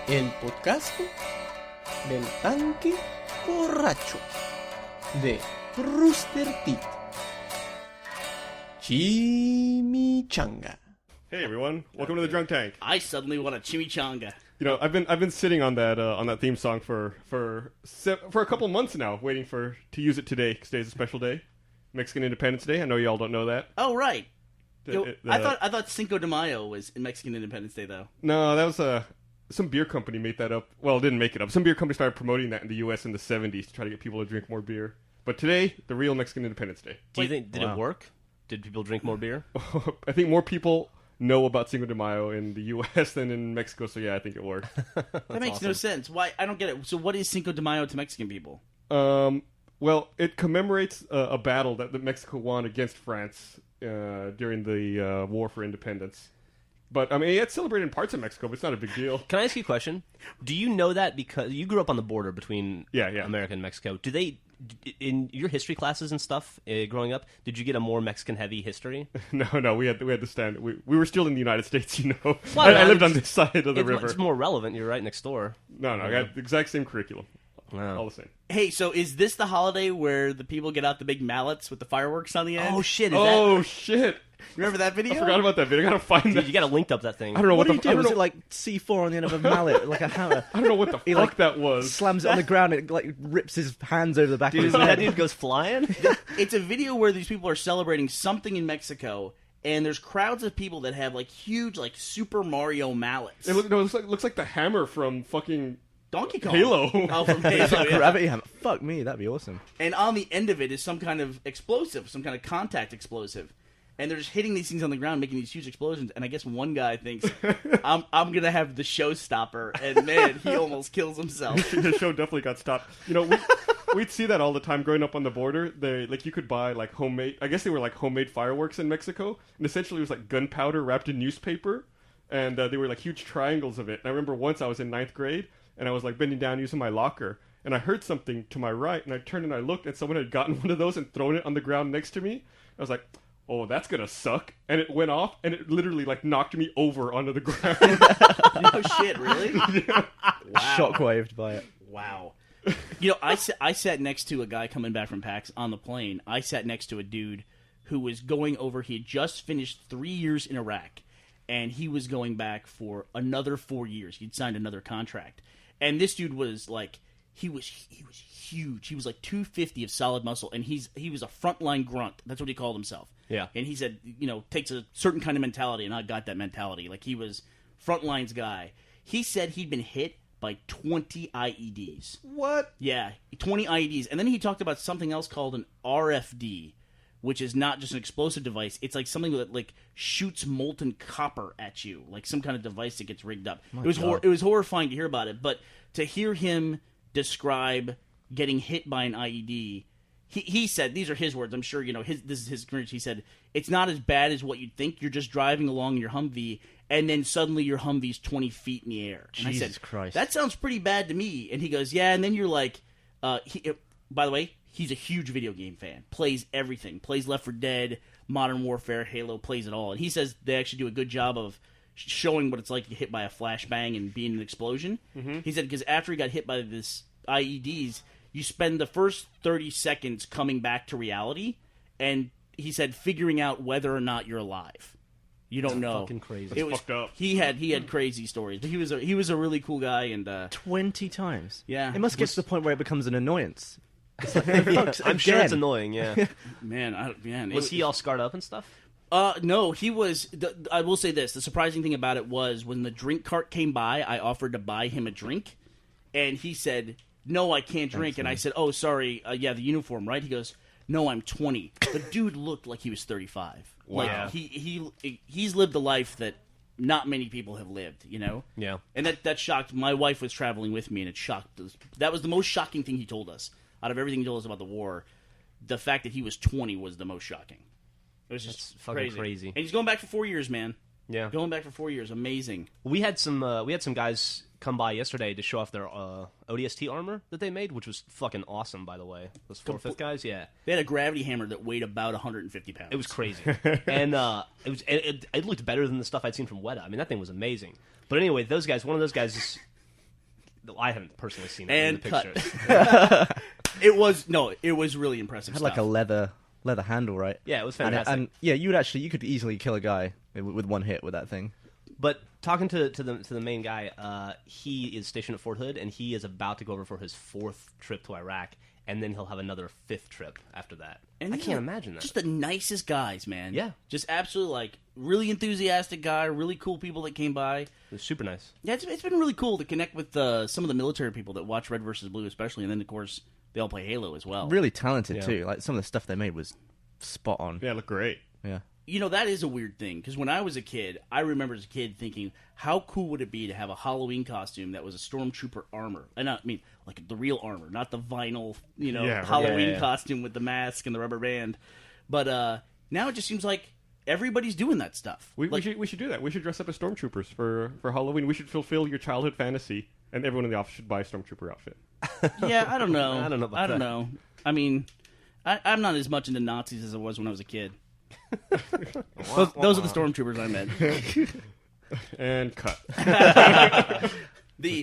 El podcast del tanque borracho de Rooster Teeth. Chimichanga. Hey everyone, welcome to the Drunk Tank. I suddenly want a chimichanga. You know, I've been sitting on that theme song for a couple months now, waiting to use it today. 'Cause today's a special day, Mexican Independence Day. I know y'all don't know that. Oh right. I thought Cinco de Mayo was Mexican Independence Day though. No, that was some beer company made that up. Well, didn't make it up. Some beer company started promoting that in the U.S. in the 70s to try to get people to drink more beer. But today, the real Mexican Independence Day. Do you think did it work? Did people drink more beer? I think more people know about Cinco de Mayo in the U.S. than in Mexico. So yeah, I think it worked. That makes no sense. Why? I don't get it. So what is Cinco de Mayo to Mexican people? Well, it commemorates a battle that Mexico won against France during the War for Independence. But, I mean, it's celebrated in parts of Mexico, but it's not a big deal. Can I ask you a question? Do you know that because you grew up on the border between Yeah. America and Mexico? Do they, in your history classes and stuff growing up, did you get a more Mexican-heavy history? No, we had to stand. We were still in the United States, you know. Well, I lived on this side of the river. It's more relevant. You're right next door. No, I got the exact same curriculum. Wow. All the same. Hey, so is this the holiday where the people get out the big mallets with the fireworks on the end? Oh shit! Shit! Remember that video? I forgot about that video. I gotta find Dude, that. you gotta link up that thing. I don't know What what, do you the. I do? don't Was know, it like C4 on the end of a mallet, like a hammer? I don't know what the fuck like, that was. Slams it on the ground, it like rips his hands over the back of his That head. dude goes flying. It's a video where these people are celebrating something in Mexico, and there's crowds of people that have like huge, like Super Mario mallets. It looks like the hammer from fucking Donkey Kong. Halo. Oh, from Halo, yeah. Gravity hammer. Fuck me, that'd be awesome. And on the end of it is some kind of explosive, some kind of contact explosive. And they're just hitting these things on the ground, making these huge explosions. And I guess one guy thinks, I'm going to have the showstopper. And man, he almost kills himself. The show definitely got stopped. You know, we'd see that all the time growing up on the border. You could buy like homemade. I guess they were like homemade fireworks in Mexico, and essentially it was like gunpowder wrapped in newspaper, and they were like huge triangles of it. And I remember once I was in 9th grade, and I was like bending down using my locker, and I heard something to my right, and I turned and I looked, and someone had gotten one of those and thrown it on the ground next to me. I was like, oh, that's gonna suck. And it went off, and it literally like knocked me over onto the ground. No shit, really? Yeah. Wow. Shockwaved by it. Wow. You know, I sat next to a guy coming back from PAX on the plane. I sat next to a dude who was going over, he had just finished 3 years in Iraq, and he was going back for another 4 years. He'd signed another contract. And this dude was like, he was huge. He was like 250 of solid muscle, and he was a frontline grunt. That's what he called himself. Yeah. And he said, you know, takes a certain kind of mentality, and I got that mentality. Like, he was frontlines guy. He said he'd been hit by 20 IEDs. What? Yeah, 20 IEDs. And then he talked about something else called an RFD, which is not just an explosive device. It's like something that like shoots molten copper at you, like some kind of device that gets rigged up. It was horrifying to hear about it, but to hear him describe getting hit by an IED, he said, these are his words, I'm sure, you know, this is his experience. He said, it's not as bad as what you'd think. You're just driving along your Humvee, and then suddenly your Humvee's 20 feet in the air. And I Jesus said, Christ. that sounds pretty bad to me. And he goes, yeah, and then you're like, by the way, he's a huge video game fan. Plays everything. Plays Left 4 Dead, Modern Warfare, Halo, plays it all. And he says they actually do a good job of showing what it's like to get hit by a flashbang and be in an explosion. Mm-hmm. He said because after he got hit by this IEDs, you spend the first 30 seconds coming back to reality, and he said figuring out whether or not you're alive. You don't know. Fucking crazy. That's fucked up. He had crazy stories, but he was a really cool guy, and 20 times. Yeah. It must get to the point where it becomes an annoyance. It's like, hey, folks, I'm sure it's again. annoying. Yeah. man, Was he all scarred up and stuff? No, he was. I will say this: the surprising thing about it was when the drink cart came by, I offered to buy him a drink, and he said, "No, I can't drink." And I said, "Oh, sorry. Yeah, the uniform, right?" He goes, "No, I'm 20." The dude looked like he was 35. Wow. Like he's lived a life that not many people have lived. You know. Yeah. And that shocked. My wife was traveling with me, and it shocked us. That was the most shocking thing he told us out of everything he told us about the war. The fact that he was 20 was the most shocking. It was just fucking crazy. And he's going back for 4 years, man. Yeah. Going back for 4 years. Amazing. We had some guys come by yesterday to show off their ODST armor that they made, which was fucking awesome, by the way. Those 4/5 guys, yeah. They had a gravity hammer that weighed about 150 pounds. It was crazy. And it looked better than the stuff I'd seen from Weta. I mean, that thing was amazing. But anyway, those guys, one of those guys I haven't personally seen it And in the cut. pictures. It was really impressive. Had like a stuff. leather handle, right? Yeah, it was And, fantastic. and yeah, you could easily kill a guy with one hit with that thing. But talking to the main guy, he is stationed at Fort Hood, and he is about to go over for his 4th trip to Iraq, and then he'll have another 5th trip after that. And I these can't are imagine that. Just the nicest guys, man. Yeah. Just absolutely, like, really enthusiastic guy, really cool people that came by. It was super nice. Yeah, it's been really cool to connect with some of the military people that watch Red vs. Blue, especially, and then, of course, they all play Halo as well. Really talented Yeah. too. Like some of the stuff they made was spot on. Yeah, look great. Yeah. You know, that is a weird thing, because when I was a kid, I remember as a kid thinking, how cool would it be to have a Halloween costume that was a stormtrooper armor? And I mean, like the real armor, not the vinyl, Yeah, Halloween yeah. costume with the mask and the rubber band. But now it just seems like everybody's doing that stuff. We Like, should do that. We should dress up as stormtroopers for Halloween. We should fulfill your childhood fantasy, and everyone in the office should buy a stormtrooper outfit. yeah, I don't know. I don't know about I don't that. know. I mean, I'm not as much into Nazis as I was when I was a kid. Those are the stormtroopers I meant. And cut.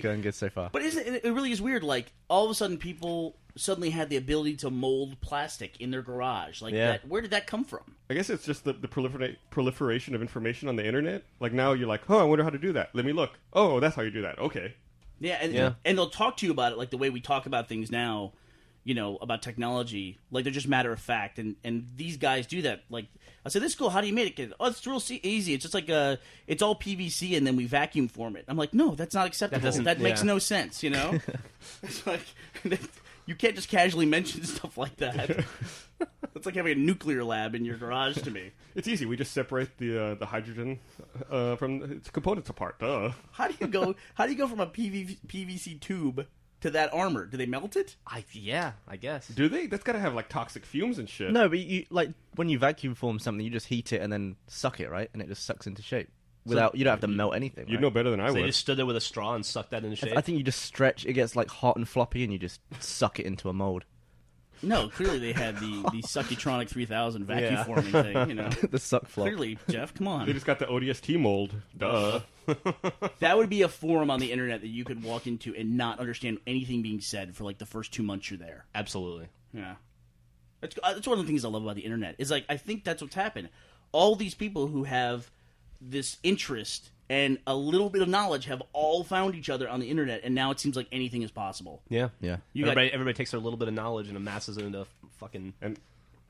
Going good so far. But it really is weird. Like, all of a sudden, people suddenly had the ability to mold plastic in their garage. Like, Yeah. where did that come from? I guess it's just the proliferation of information on the internet. Like now you're like, oh, I wonder how to do that. Let me look. Oh, that's how you do that. Okay. Yeah, Yeah. and they'll talk to you about it like the way we talk about things now, about technology. Like, they're just matter of fact. And these guys do that. Like, I said, this is cool. How do you make it? Oh, it's real easy. It's just like it's all PVC and then we vacuum form it. I'm like, no, that's not acceptable. That makes yeah. no sense, It's like, you can't just casually mention stuff like that. It's like having a nuclear lab in your garage to me. It's easy. We just separate the hydrogen from its components apart. Duh. How do you go from a PVC tube to that armor? Do they melt it? Yeah, I guess. Do they? That's gotta have like toxic fumes and shit. No, but you like when you vacuum form something, you just heat it and then suck it, right? And it just sucks into shape. You don't have to melt anything. You'd right? know better than I So would. they just stood there with a straw and sucked that into shape? I think you just stretch. It gets like hot and floppy, and you just suck it into a mold. No, clearly they had the Succutronic 3000 vacuum Yeah. forming thing, The suck flop. Clearly, Jeff, come They on. just got the ODST mold. Duh. That would be a forum on the internet that you could walk into and not understand anything being said for like the first 2 months you're there. Absolutely. Yeah. That's one of the things I love about the internet. Is like, I think that's what's happened. All these people who have this interest and a little bit of knowledge have all found each other on the internet, and now it seems like anything is possible. Yeah. Yeah. Everybody takes their little bit of knowledge and amasses it into fucking... And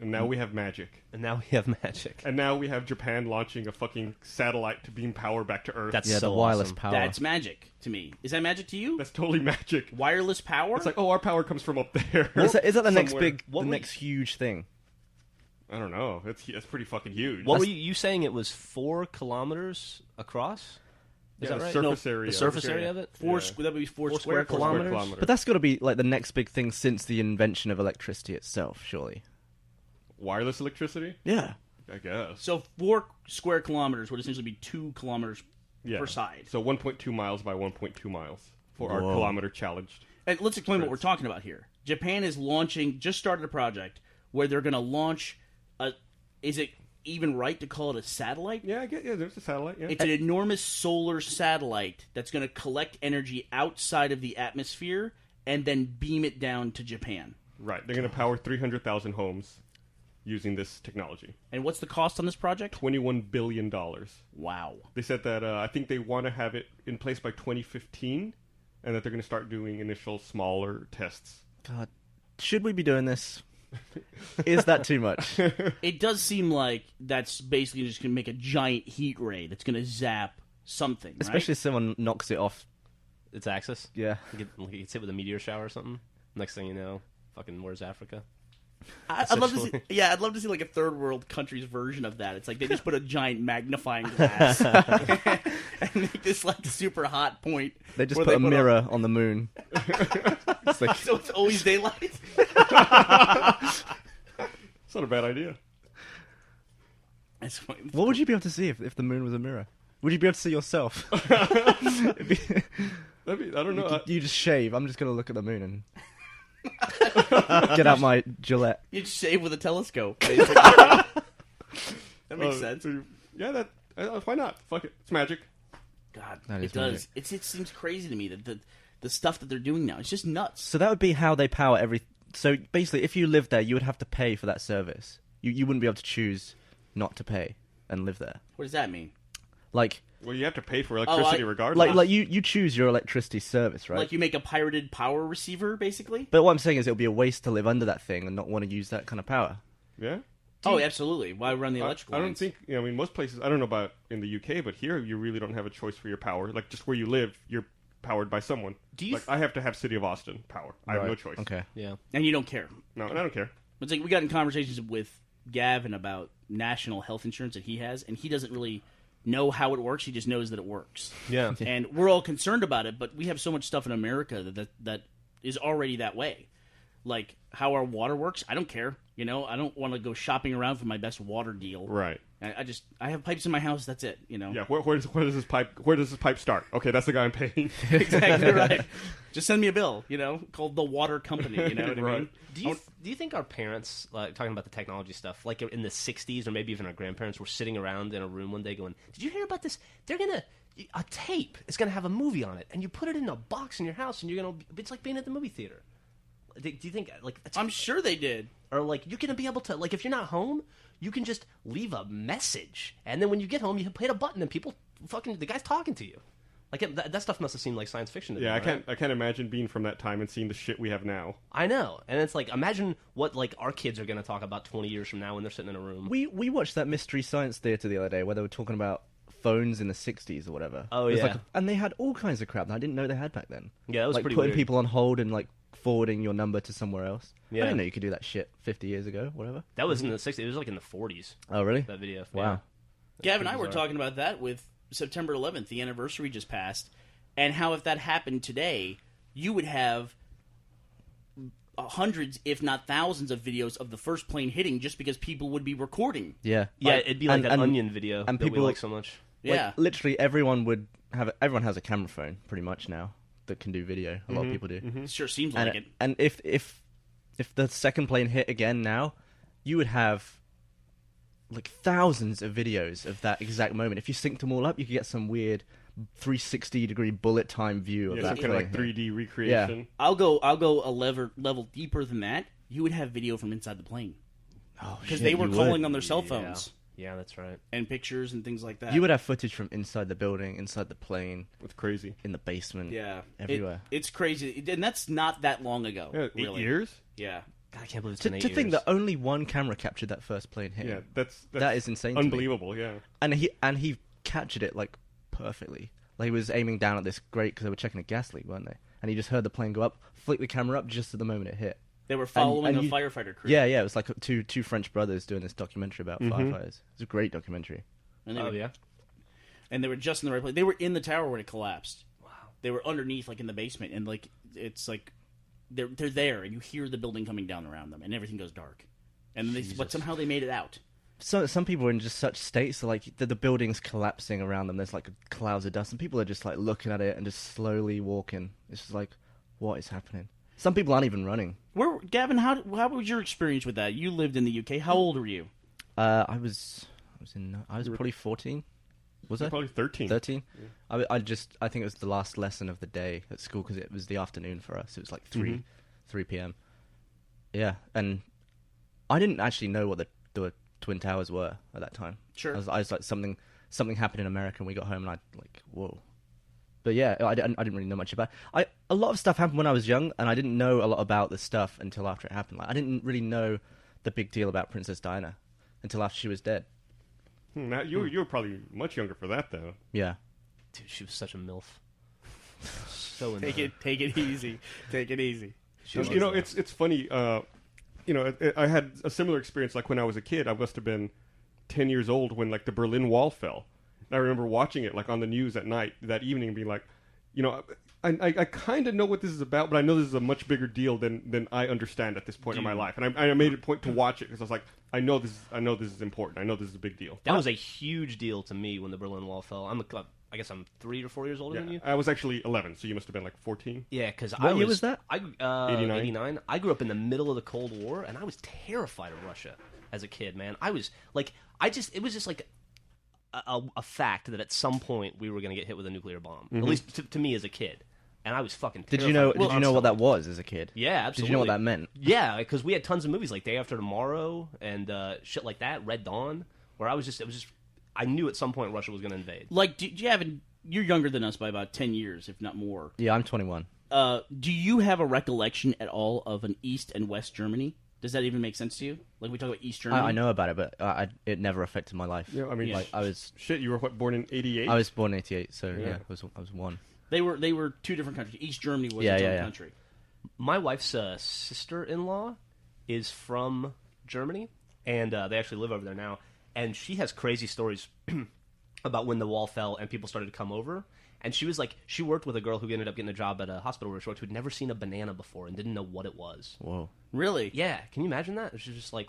now we have magic. And now we have magic. And now we have Japan launching a fucking satellite to beam power back to Earth. That's Yeah, so the wireless awesome. power. That's magic to me. Is that magic to you? That's totally magic. Wireless power? It's like, oh, our power comes from up there. Is that the next Somewhere. big, What the were next huge thing? I don't know. It's pretty fucking huge. What were you saying? It was 4 kilometers across? Is Yeah, that right? surface No, area. The surface area of it? Four, Yeah. that would be four Four square square kilometers? kilometers. But that's got to be like the next big thing since the invention of electricity itself, surely. Wireless electricity? Yeah. I guess. So 4 square kilometers would essentially be 2 kilometers Yeah. per side. So 1.2 miles by 1.2 miles for our Whoa. kilometer challenged. And let's explain what we're talking about here. Japan is just started a project where they're going to launch is it even right to call it a satellite? Yeah, I get. Yeah, there's a satellite. Yeah. It's an enormous solar satellite that's going to collect energy outside of the atmosphere and then beam it down to Japan. Right. They're going to power 300,000 homes using this technology. And what's the cost on this project? $21 billion. Wow. They said that I think they want to have it in place by 2015, and that they're going to start doing initial smaller tests. God, should we be doing this? Is that too much? It does seem like that's basically just going to make a giant heat ray that's going to zap something, Especially right? if someone knocks it off. Its axis? Yeah. You get hit with a meteor shower or something. Next thing you know, fucking where's Africa? I'd love to see. essentially. Yeah, I'd love to see like a third world country's version of that. It's like they just put a giant magnifying glass and make this like super hot point. They just where put a put mirror on the moon. It's like, so it's always daylight. It's not a bad idea. That's fine. what would you be able to see if the moon was a mirror? Would you be able to see yourself? That'd be, I don't know. You just shave. I'm just going to look at the moon and get out my Gillette. You just shave with a telescope. Basically. That makes sense. Yeah, that. Why not? Fuck it. It's magic. God, That it is does. magic. It seems crazy to me that the stuff that they're doing now. It's just nuts. So that would be how they power every. So basically, if you lived there, you would have to pay for that service. You wouldn't be able to choose not to pay and live there. What does that mean? Like, Well, you have to pay for electricity regardless. like you choose your electricity service, right? Like you make a pirated power receiver, basically? But what I'm saying is, it would be a waste to live under that thing and not want to use that kind of power. Yeah. Oh, absolutely. Why run the electrical I don't lines? think. I mean, most places. I don't know about in the UK, but here you really don't have a choice for your power. Like just where you live, you're powered by someone. Do you like I have to have City of Austin power. I have no Right. choice. Okay. Yeah. And you don't care. No, and I don't care. It's like we got in conversations with Gavin about national health insurance that he has, and he doesn't really know how it works. He just knows that it works. Yeah. And we're all concerned about it, but we have so much stuff in America that is already that way. Like how our water works, I don't care. You know, I don't want to go shopping around for my best water deal. Right. I have pipes in my house. That's it. You know. Yeah. Where does this pipe? Where does this pipe start? Okay, that's the guy I'm paying. Exactly right. Just send me a bill. You know, called the water company. You know what I mean? Do you think our parents, like talking about the technology stuff, like in the '60s or maybe even our grandparents, were sitting around in a room one day going, "Did you hear about this? They're gonna a tape is gonna have a movie on it, and you put it in a box in your house, and you're gonna it's like being at the movie theater." Do you think like I'm sure they did. or like you're gonna be able to like if you're not home, you can just leave a message, and then when you get home, you hit a button, and people the guy's talking to you. Like that stuff must have seemed like science fiction to me. Yeah, right? I can't imagine being from that time and seeing the shit we have now. I know, and it's like imagine what like our kids are going to talk about 20 years from now when they're sitting in a room. We watched that Mystery Science Theater the other day where they were talking about phones in the 60s or whatever. Oh, It was yeah. and they had all kinds of crap that I didn't know they had back then. Yeah, that was like pretty putting weird. people on hold and like forwarding your number to somewhere else. Yeah. I didn't know you could do that shit 50 years ago, whatever. That was in the 60s. It was like in the 40s. Oh, really? That video. Wow. Gavin and I pretty were bizarre. talking about that with September 11th. The anniversary just passed, and how if that happened today, you would have hundreds, if not thousands, of videos of the first plane hitting just because people would be recording. Yeah. Yeah, it'd be like and- that and- Onion video and that we people- like so much. Like, Yeah. literally everyone has a camera phone pretty much now that can do video. A lot of people do. It sure seems And like it. and if the second plane hit again now, you would have like thousands of videos of that exact moment. If you synced them all up, you could get some weird 360-degree bullet time view of Yeah, that some kind of plane like hit. 3D recreation. I'll go a level deeper than that. You would have video from inside the plane Oh, because shit, they were you calling would. on their cell phones Yeah, that's right. and pictures and things like that. You would have footage from inside the building, inside the plane, It's crazy. in the basement. yeah, everywhere. It's crazy, and that's not that long ago. Yeah, really. 8 years. Yeah. God, I can't believe it's To been 8 think years. that only one camera captured that first plane hit, Yeah, that's that is insane. to me. unbelievable. Yeah. And he captured it like perfectly. Like he was aiming down at this grate because they were checking a gas leak, weren't they? And he just heard the plane go up, flicked the camera up just at the moment it hit. They were following and a you- firefighter crew. Yeah, it was like two French brothers doing this documentary about firefighters. It's a great documentary. And they Oh were, yeah. and they were just in the right place. They were in the tower when it collapsed. Wow. They were underneath, like in the basement, and like it's like they're there, and you hear the building coming down around them, and everything goes dark. And but somehow they made it out. So some people are in just such states, so like the building's collapsing around them. There's like clouds of dust, and people are just like looking at it and just slowly walking. It's just like, what is happening? Some people aren't even running. Gavin, how was your experience with that? You lived in the UK. How old were you? I was probably 14. Was I? Probably 13. 13. I think it was the last lesson of the day at school because it was the afternoon for us. It was like 3 p.m. Yeah, and I didn't actually know what the Twin Towers were at that time. Sure. I was like something happened in America, and we got home, and I like whoa. But yeah, I didn't really know much about it. A lot of stuff happened when I was young, and I didn't know a lot about the stuff until after it happened. Like I didn't really know the big deal about Princess Diana until after she was dead. Now, you were probably much younger for that though. Yeah. Dude, she was such a milf. So Take it easy. Take it easy. You know, it's funny. I had a similar experience. Like when I was a kid, I must have been 10 years old when like the Berlin Wall fell. And I remember watching it like on the news at night that evening, and being like, you know, I kind of know what this is about, but I know this is a much bigger deal than I understand at this point in my life. And I made it a point to watch it because I was like, I know this is important. I know this is a big deal. That was a huge deal to me when the Berlin Wall fell. I guess I'm 3 or 4 years older than you. I was actually 11, so you must have been like 14. Yeah, because What year was that? 89. 89. I grew up in the middle of the Cold War, and I was terrified of Russia as a kid, man. I was like, it was just like a fact that at some point we were going to get hit with a nuclear bomb. At least to me as a kid. and I was fucking Did terrified. you know? Well, Did you know what that was as a kid? Yeah, absolutely. Did you know what that meant? Yeah, because we had tons of movies like Day After Tomorrow and shit like that, Red Dawn, where it was just I knew at some point Russia was going to invade. Like, do you have? You're younger than us by about 10 years, if not more. Yeah, I'm 21. Do you have a recollection at all of an East and West Germany? Does that even make sense to you? Like, we talk about East Germany. I know about it, but it never affected my life. Yeah, I mean, like I was shit. You were born in '88. I was born in '88, so yeah, I was one. They were two different countries. East Germany was Yeah, its yeah, own yeah. country. My wife's sister-in-law is from Germany, and they actually live over there now. And she has crazy stories about when the wall fell and people started to come over. And she was like, she worked with a girl who ended up getting a job at a hospital where she worked who'd never seen a banana before and didn't know what it was. Whoa. Really? Yeah, can you imagine that? She was just like,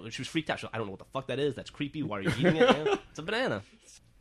she was freaked out. She's like, I don't know what the fuck that is. That's creepy. Why are you eating it? Man? It's a banana.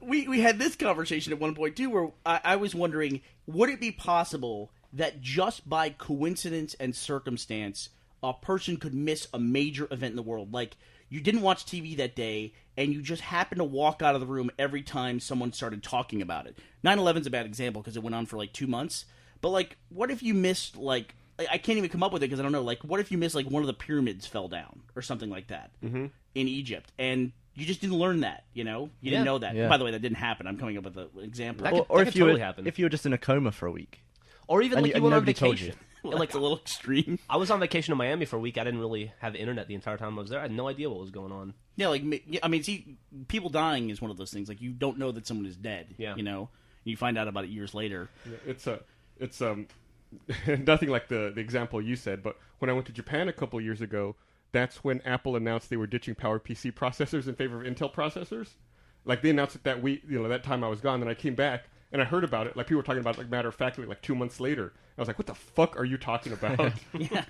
We had this conversation at one point, too, where I was wondering, would it be possible that just by coincidence and circumstance, a person could miss a major event in the world? Like, you didn't watch TV that day, and you just happened to walk out of the room every time someone started talking about it. 9/11's a bad example because it went on for like 2 months. But, like, what if you missed, like, I can't even come up with it because I don't know. Like, what if you missed, like, one of the pyramids fell down or something like that in Egypt? And you just didn't learn that, you know? You didn't know that. Yeah. By the way, that didn't happen. I'm coming up with an example. That could- Or that if could you totally were happen. if you were just in a coma for a week. Or even And like you- you went on nobody told vacation. Well, that's a little extreme. I was on vacation in Miami for a week. I didn't really have internet the entire time I was there. I had no idea what was going on. Yeah, like, I mean, see, people dying is one of those things. Like, you don't know that someone is dead, Yeah. you know? You find out about it years later. It's nothing like the example you said, but when I went to Japan a couple years ago, that's when Apple announced they were ditching PowerPC processors in favor of Intel processors. Like, they announced it that week, that time I was gone. Then I came back and I heard about it. Like, people were talking about it, like, matter of factly, like 2 months later. I was like, what the fuck are you talking about? Yeah.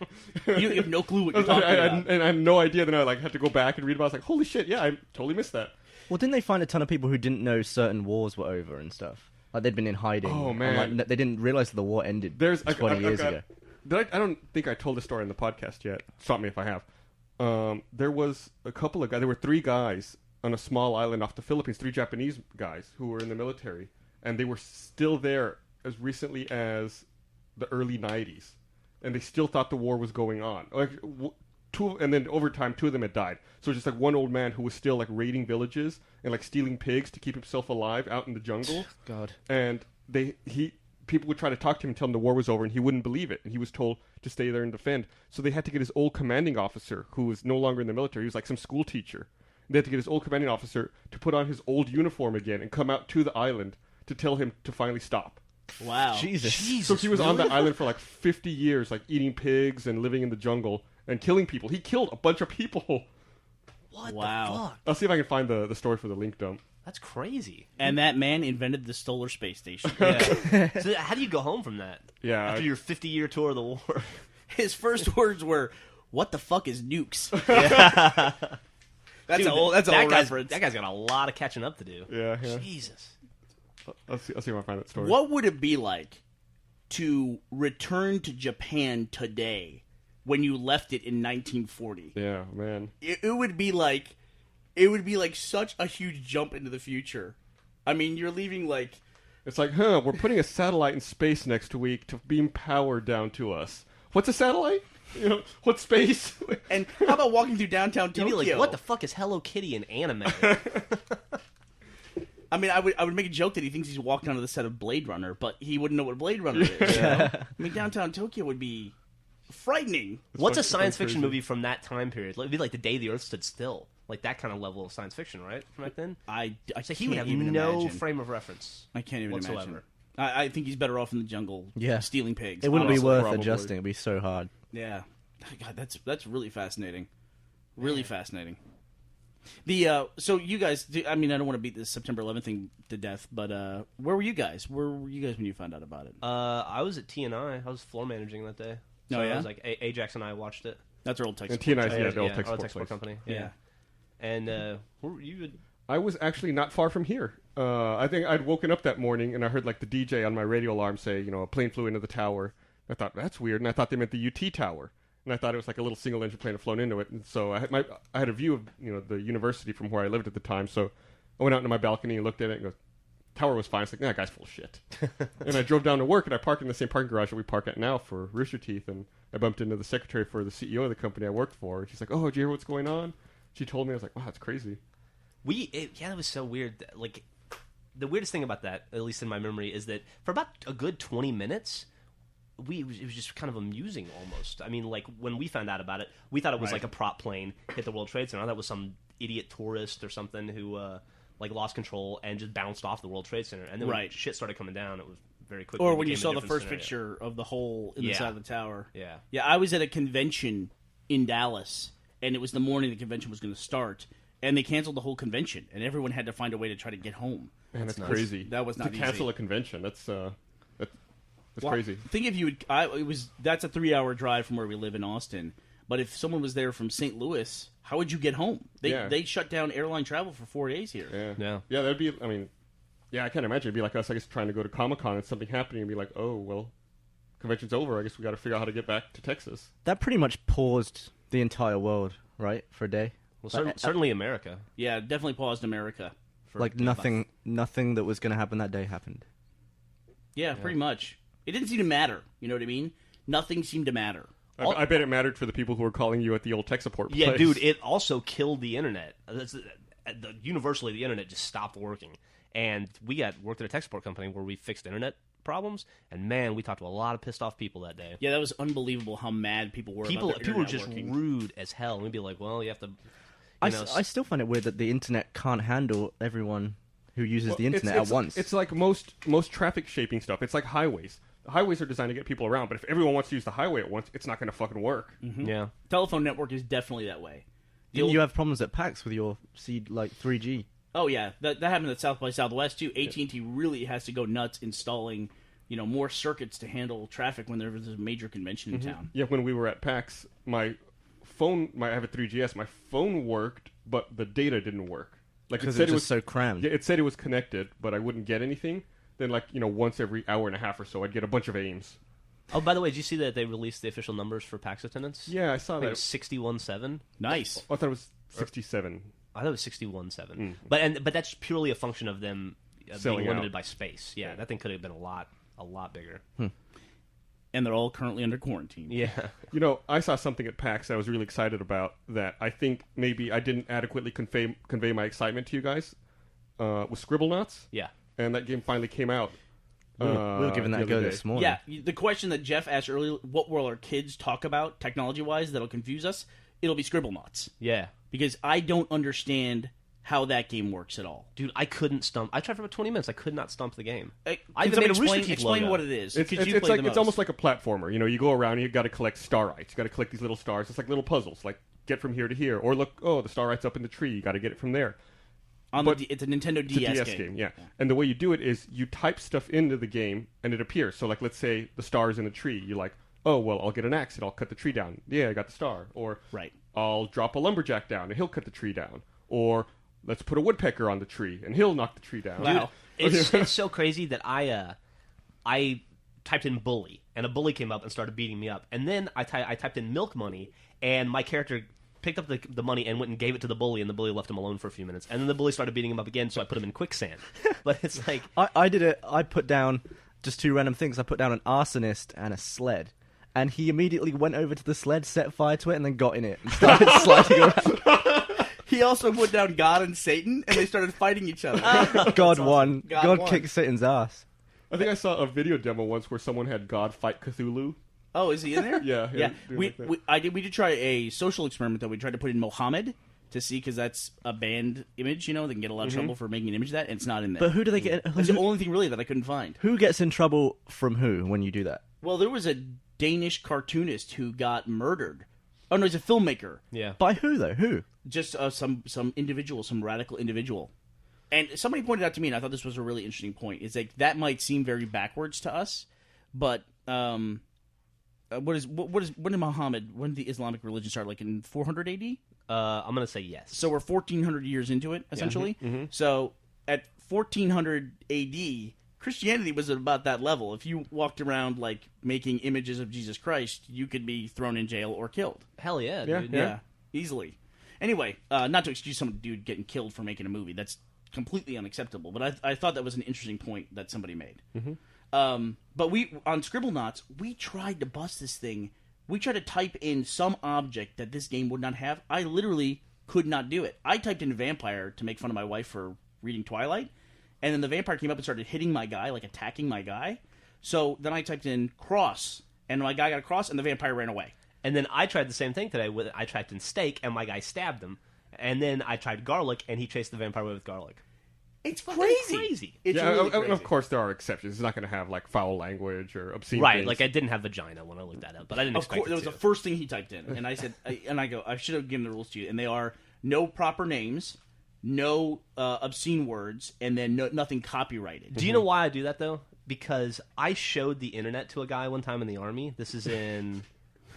You have no clue what you're talking about. And I had no idea. Then I had to go back and read about it. I was like, holy shit, yeah, I totally missed that. Well, didn't they find a ton of people who didn't know certain wars were over and stuff? Like, they'd been in hiding. Oh, and, man. like, they didn't realize that the war ended 20 years ago. I don't think I told this story in the podcast yet. Stop me if I have. There was a couple of guys. There were 3 guys on a small island off the Philippines, 3 Japanese guys who were in the military. And they were still there as recently as the early 90s. And they still thought the war was going on. Like, and then over time, 2 of them had died. So it's just like one old man who was still like raiding villages and like stealing pigs to keep himself alive out in the jungle. God. And people would try to talk to him and tell him the war was over, and he wouldn't believe it. And he was told to stay there and defend. So they had to get his old commanding officer, who was no longer in the military. He was like some school teacher. They had to get his old commanding officer to put on his old uniform again and come out to the island to tell him to finally stop. Wow. Jesus. So he was on that island for like 50 years, like eating pigs and living in the jungle and killing people. He killed a bunch of people. What Wow. the fuck? I'll see if I can find the story for the link dump. That's crazy. And that man invented the Solar Space Station. Yeah. So how do you go home from that? Yeah. After your 50-year tour of the war. His first words were, "What the fuck is nukes?" That's Dude, a old that guy's, reference. That guy's got a lot of catching up to do. Yeah. Jesus. I'll see if I find that story. What would it be like to return to Japan today when you left it in 1940? Yeah, man. It would be like such a huge jump into the future. I mean, you're leaving like It's like, we're putting a satellite in space next week to beam power down to us. What's a satellite? What's space? and how about walking through downtown You'd Tokyo? be like, what the fuck is Hello Kitty in anime? I mean, I would make a joke that he thinks he's walking onto the set of Blade Runner, but he wouldn't know what Blade Runner is. You know? I mean, downtown Tokyo would be frightening. What's a fucking science fiction crazy. movie from that time period? It'd be like The Day the Earth Stood Still. Like that kind of level of science fiction, right? From back then? So he would can't have even no imagine. frame of reference. I can't even whatsoever. imagine. I think he's better off in the jungle stealing pigs. It wouldn't be honestly. worth probably. adjusting. It'd be so hard. Yeah. God, that's really fascinating. Really fascinating. The so you guys, I mean, I don't want to beat this September 11th thing to death, but where were you guys? Where were you guys when you found out about it? I was at TNI. I was floor managing that day. So Oh, yeah? I was like, Ajax and I watched it. That's our old tech And support. TNI's, yeah, the old tech our support place. company. Yeah. And where were you? I was actually not far from here. I think I'd woken up that morning and I heard like the DJ on my radio alarm say, a plane flew into the tower. I thought, that's weird. And I thought they meant the UT tower. And I thought it was like a little single engine plane had flown into it. And so I had a view of, the university from where I lived at the time. So I went out into my balcony and looked at it and go, tower was fine. It's like, nah, that guy's full of shit. And I drove down to work, and I parked in the same parking garage that we park at now for Rooster Teeth, and I bumped into the secretary for the CEO of the company I worked for. And she's like, oh, did you hear what's going on? She told me. I was like, wow, that's crazy. That was so weird. Like, the weirdest thing about that, at least in my memory, is that for about a good 20 minutes, it was just kind of amusing almost. I mean, like, when we found out about it, we thought it was like a prop plane hit the World Trade Center. I thought it was some idiot tourist or something who like lost control and just bounced off the World Trade Center. And then when shit started coming down, it was very quickly. Or when you saw the first picture of the hole in the side of the tower. Yeah, I was at a convention in Dallas, and it was the morning the convention was going to start, and they canceled the whole convention, and everyone had to find a way to try to get home. Man, that's crazy. That was not to cancel easy. A convention. That's crazy. Think if you would, that's a 3-hour drive from where we live in Austin. But if someone was there from St. Louis, how would you get home? They shut down airline travel for 4 days here. Yeah. That'd be. I mean, yeah, I can't imagine. It'd be like us, I guess, trying to go to Comic-Con and something happening and be like, oh, well, convention's over. I guess we got to figure out how to get back to Texas. That pretty much paused the entire world, right, for a day. Well, certainly America. Yeah, definitely paused America. Like nothing that was going to happen that day happened. Yeah, pretty much. It didn't seem to matter. You know what I mean? Nothing seemed to matter. I bet it mattered for the people who were calling you at the old tech support place. Yeah, dude, it also killed the internet. Universally, the internet just stopped working. And we worked at a tech support company where we fixed internet problems, and man, we talked to a lot of pissed off people that day. Yeah, that was unbelievable how mad people were people about their were internet just working. Rude as hell. And we'd be like, well, you have to... I still find it weird that the internet can't handle everyone who uses the internet at once. It's like most traffic shaping stuff. It's like highways. The highways are designed to get people around, but if everyone wants to use the highway at once, it's not going to fucking work. Mm-hmm. Yeah. Telephone network is definitely that way. Didn't you have problems at PAX with your 3G? Oh yeah, that happened at South by Southwest too. AT&T really has to go nuts installing, more circuits to handle traffic when there's a major convention in town. Yeah, when we were at PAX, my phone, I have a 3GS, my phone worked, but the data didn't work. Like because it was so crammed. Yeah, it said it was connected, but I wouldn't get anything. Then, once every hour and a half or so, I'd get a bunch of AIMs. Oh, by the way, did you see that they released the official numbers for PAX attendance? Yeah, I saw that. It was 61.7. Nice. I thought it was 67. I thought it was 61.7. But that's purely a function of them being limited by space. Yeah, that thing could have been a lot bigger. And they're all currently under quarantine. Yeah. I saw something at PAX I was really excited about that I think maybe I didn't adequately convey my excitement to you guys. Was Scribblenauts. Yeah. And that game finally came out. We were giving that a go this morning. Yeah, the question that Jeff asked earlier, what will our kids talk about technology-wise that'll confuse us? It'll be Scribblenauts. Yeah. Because I don't understand how that game works at all. Dude, I couldn't stump. I tried for about 20 minutes. I could not stump the game. I even made a Rooster Teeth explain logo. What it is. It's almost like a platformer. You go around and you've got to collect starites. You got to collect these little stars. It's like little puzzles. Like, get from here to here. Or look, the starite's up in the tree. You got to get it from there. It's a Nintendo DS game. Yeah. And the way you do it is you type stuff into the game and it appears. So, like, let's say the star's in a tree. You're like, I'll get an axe and I'll cut the tree down. Yeah, I got the star. Or I'll drop a lumberjack down and he'll cut the tree down. Or let's put a woodpecker on the tree and he'll knock the tree down. Wow. It's so crazy that I typed in bully and a bully came up and started beating me up. And then I typed in milk money and my character picked up the money and went and gave it to the bully, and the bully left him alone for a few minutes. And then the bully started beating him up again, so I put him in quicksand. But it's like... I did it. I put down just two random things. I put down an arsonist and a sled. And he immediately went over to the sled, set fire to it, and then got in it and started sliding around. He also put down God and Satan, and they started fighting each other. God won. God won. kicked Satan's ass. I think I saw a video demo once where someone had God fight Cthulhu. Oh, is he in there? Yeah. We did try a social experiment that we tried to put in Mohammed to see, because that's a banned image. They can get a lot of trouble for making an image of that, and it's not in there. But who do they get? That's the only thing really that I couldn't find. Who gets in trouble from who when you do that? Well, there was a Danish cartoonist who got murdered. Oh no, he's a filmmaker. Yeah. By who though? Who? Just some individual, some radical individual. And somebody pointed out to me, and I thought this was a really interesting point. Is like that might seem very backwards to us, but when did the Islamic religion start? Like in 400 AD? I'm gonna say yes. So we're 1400 years into it, essentially. Yeah. Mm-hmm. So at 1400 AD, Christianity was at about that level. If you walked around like making images of Jesus Christ, you could be thrown in jail or killed. Hell yeah, Yeah. dude. Yeah, easily. Anyway, not to excuse some dude getting killed for making a movie. That's completely unacceptable. But I thought that was an interesting point that somebody made. Mm-hmm. But we on Scribblenauts, we tried to bust this thing. We tried to type in some object that this game would not have. I literally could not do it. I typed in vampire to make fun of my wife for reading Twilight, and then the vampire came up and started hitting my guy, like attacking my guy. So then I typed in cross, and my guy got a cross, and the vampire ran away. And then I tried the same thing today. I typed in steak, and my guy stabbed him. And then I tried garlic, and he chased the vampire away with garlic. It's Crazy. It's yeah, really crazy. of course there are exceptions. It's not going to have like foul language or obscene Right, things. like I didn't have vagina when I looked that up, but I didn't Of expect course, that was it the to. first thing he typed in, and I said, I should have given the rules to you, and they are no proper names, no obscene words, and then nothing copyrighted. Do you know why I do that, though? Because I showed the internet to a guy one time in the Army. This is in,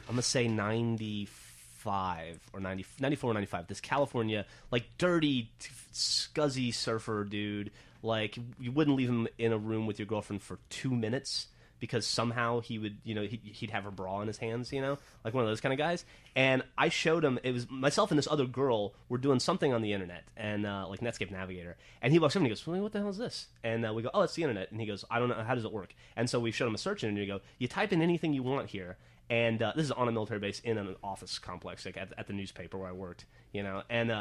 I'm going to say 95 or 94 or 95. This California, like, dirty, scuzzy surfer dude. Like, you wouldn't leave him in a room with your girlfriend for 2 minutes because somehow he would, he'd have her bra in his hands, like one of those kind of guys. And I showed him, it was myself and this other girl were doing something on the internet, and like Netscape Navigator. And he walks up and he goes, well, what the hell is this? And we go, oh, it's the internet. And he goes, I don't know, how does it work? And so we showed him a search engine, and you go, you type in anything you want here. And this is on a military base in an office complex, like at the newspaper where I worked, And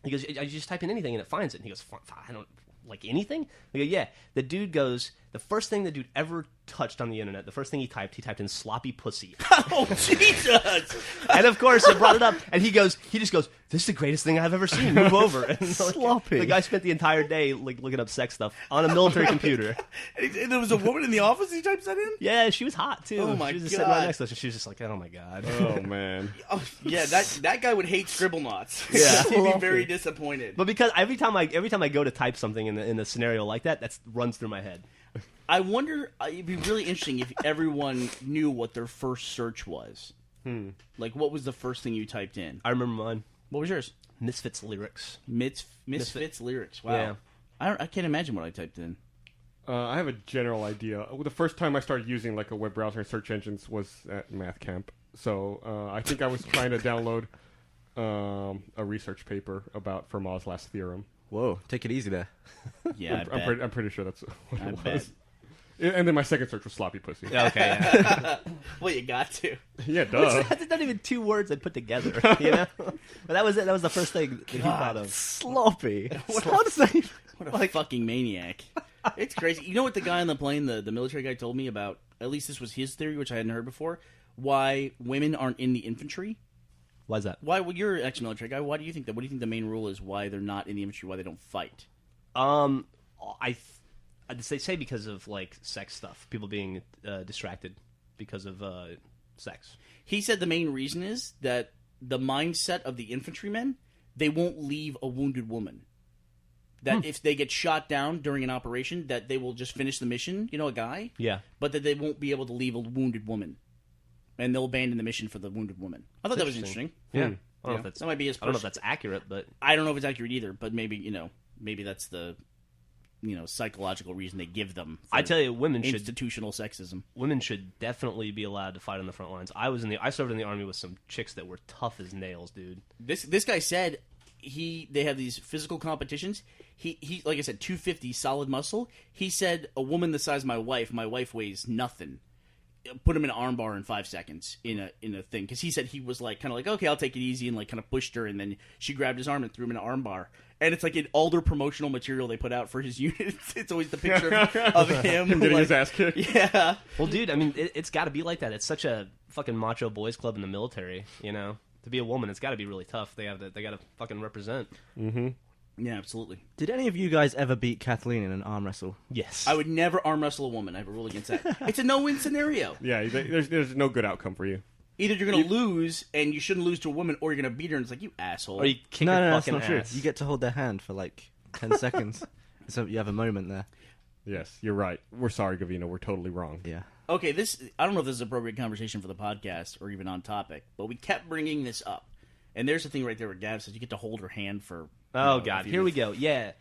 he goes, I just type in anything and it finds it. And he goes, I don't like anything? I go, yeah. The dude goes, the first thing the dude ever touched on the internet, the first thing he typed in sloppy pussy. Oh, Jesus! And of course, it brought it up, and he just goes, this is the greatest thing I've ever seen. Move over. And Sloppy. The guy spent the entire day like looking up sex stuff on a military computer. And there was a woman in the office he types that in? Yeah, she was hot too. Oh, my she was just sitting right God. next to us, and she was just like, oh my God. oh man. Oh, yeah, that guy would hate Scribblenauts. Yeah. He'd be very disappointed. But because every time I go to type something in a scenario like that runs through my head. I wonder, it'd be really interesting if everyone knew what their first search was. Like, what was the first thing you typed in? I remember mine. What was yours? Misfits lyrics. Misfits lyrics. Wow. Yeah. I can't imagine what I typed in. I have a general idea. The first time I started using like a web browser and search engines was at math camp. So I think I was trying to download a research paper about Fermat's last theorem. Whoa, take it easy there. Yeah, I'm pretty sure that's what I it bet. was. And then my second search was sloppy pussy. Yeah, okay. Yeah. Well, you got to. Yeah, duh. That's not even two words I put together, But that was it. That was the first thing that he thought of. Sloppy. How does that even... What a fucking maniac. It's crazy. You know what the guy on the plane, the military guy, told me about? At least this was his theory, which I hadn't heard before. Why women aren't in the infantry? Why's that? Why? Well, you're an ex-military guy. Why do you think that? What do you think the main rule is? Why they're not in the infantry? Why they don't fight? They say because of like sex stuff, people being distracted because of sex. He said the main reason is that the mindset of the infantrymen, they won't leave a wounded woman. That if they get shot down during an operation, that they will just finish the mission, a guy, Yeah. but that they won't be able to leave a wounded woman. And they'll abandon the mission for the wounded woman. I thought that was interesting. Yeah. I don't Yeah. know if that's. That might be his I don't know if that's accurate, but I don't know if it's accurate either, but maybe, maybe that's the, psychological reason they give them. For I tell you, women should institutional sexism. definitely be allowed to fight on the front lines. I served in the Army with some chicks that were tough as nails, dude. This guy said they have these physical competitions. He like I said, 250 solid muscle. He said a woman the size of my wife weighs nothing. Put him in an armbar in 5 seconds in a thing, because he said he was like kind of like, okay, I'll take it easy, and like kind of pushed her, and then she grabbed his arm and threw him in an armbar. And it's like in all their promotional material they put out for his unit. It's always the picture of him Him getting like, his ass kicked. Yeah. Well, dude, I mean, it's got to be like that. It's such a fucking macho boys club in the military, To be a woman, it's got to be really tough. They got to fucking represent. Mm-hmm. Yeah, absolutely. Did any of you guys ever beat Kathleen in an arm wrestle? Yes. I would never arm wrestle a woman. I have a rule against that. It's a no-win scenario. Yeah, there's no good outcome for you. Either you're going to lose, and you shouldn't lose to a woman, or you're going to beat her, and it's like, you asshole. Or you kick No, her that's fucking not true. ass. You get to hold their hand for like 10 seconds. So you have a moment there. Yes, you're right. We're sorry, Gavino. We're totally wrong. Yeah. Okay, I don't know if this is appropriate conversation for the podcast or even on topic, but we kept bringing this up. And there's the thing right there where Gav says you get to hold her hand for... Oh, a God. few Here we minutes. go. Yeah.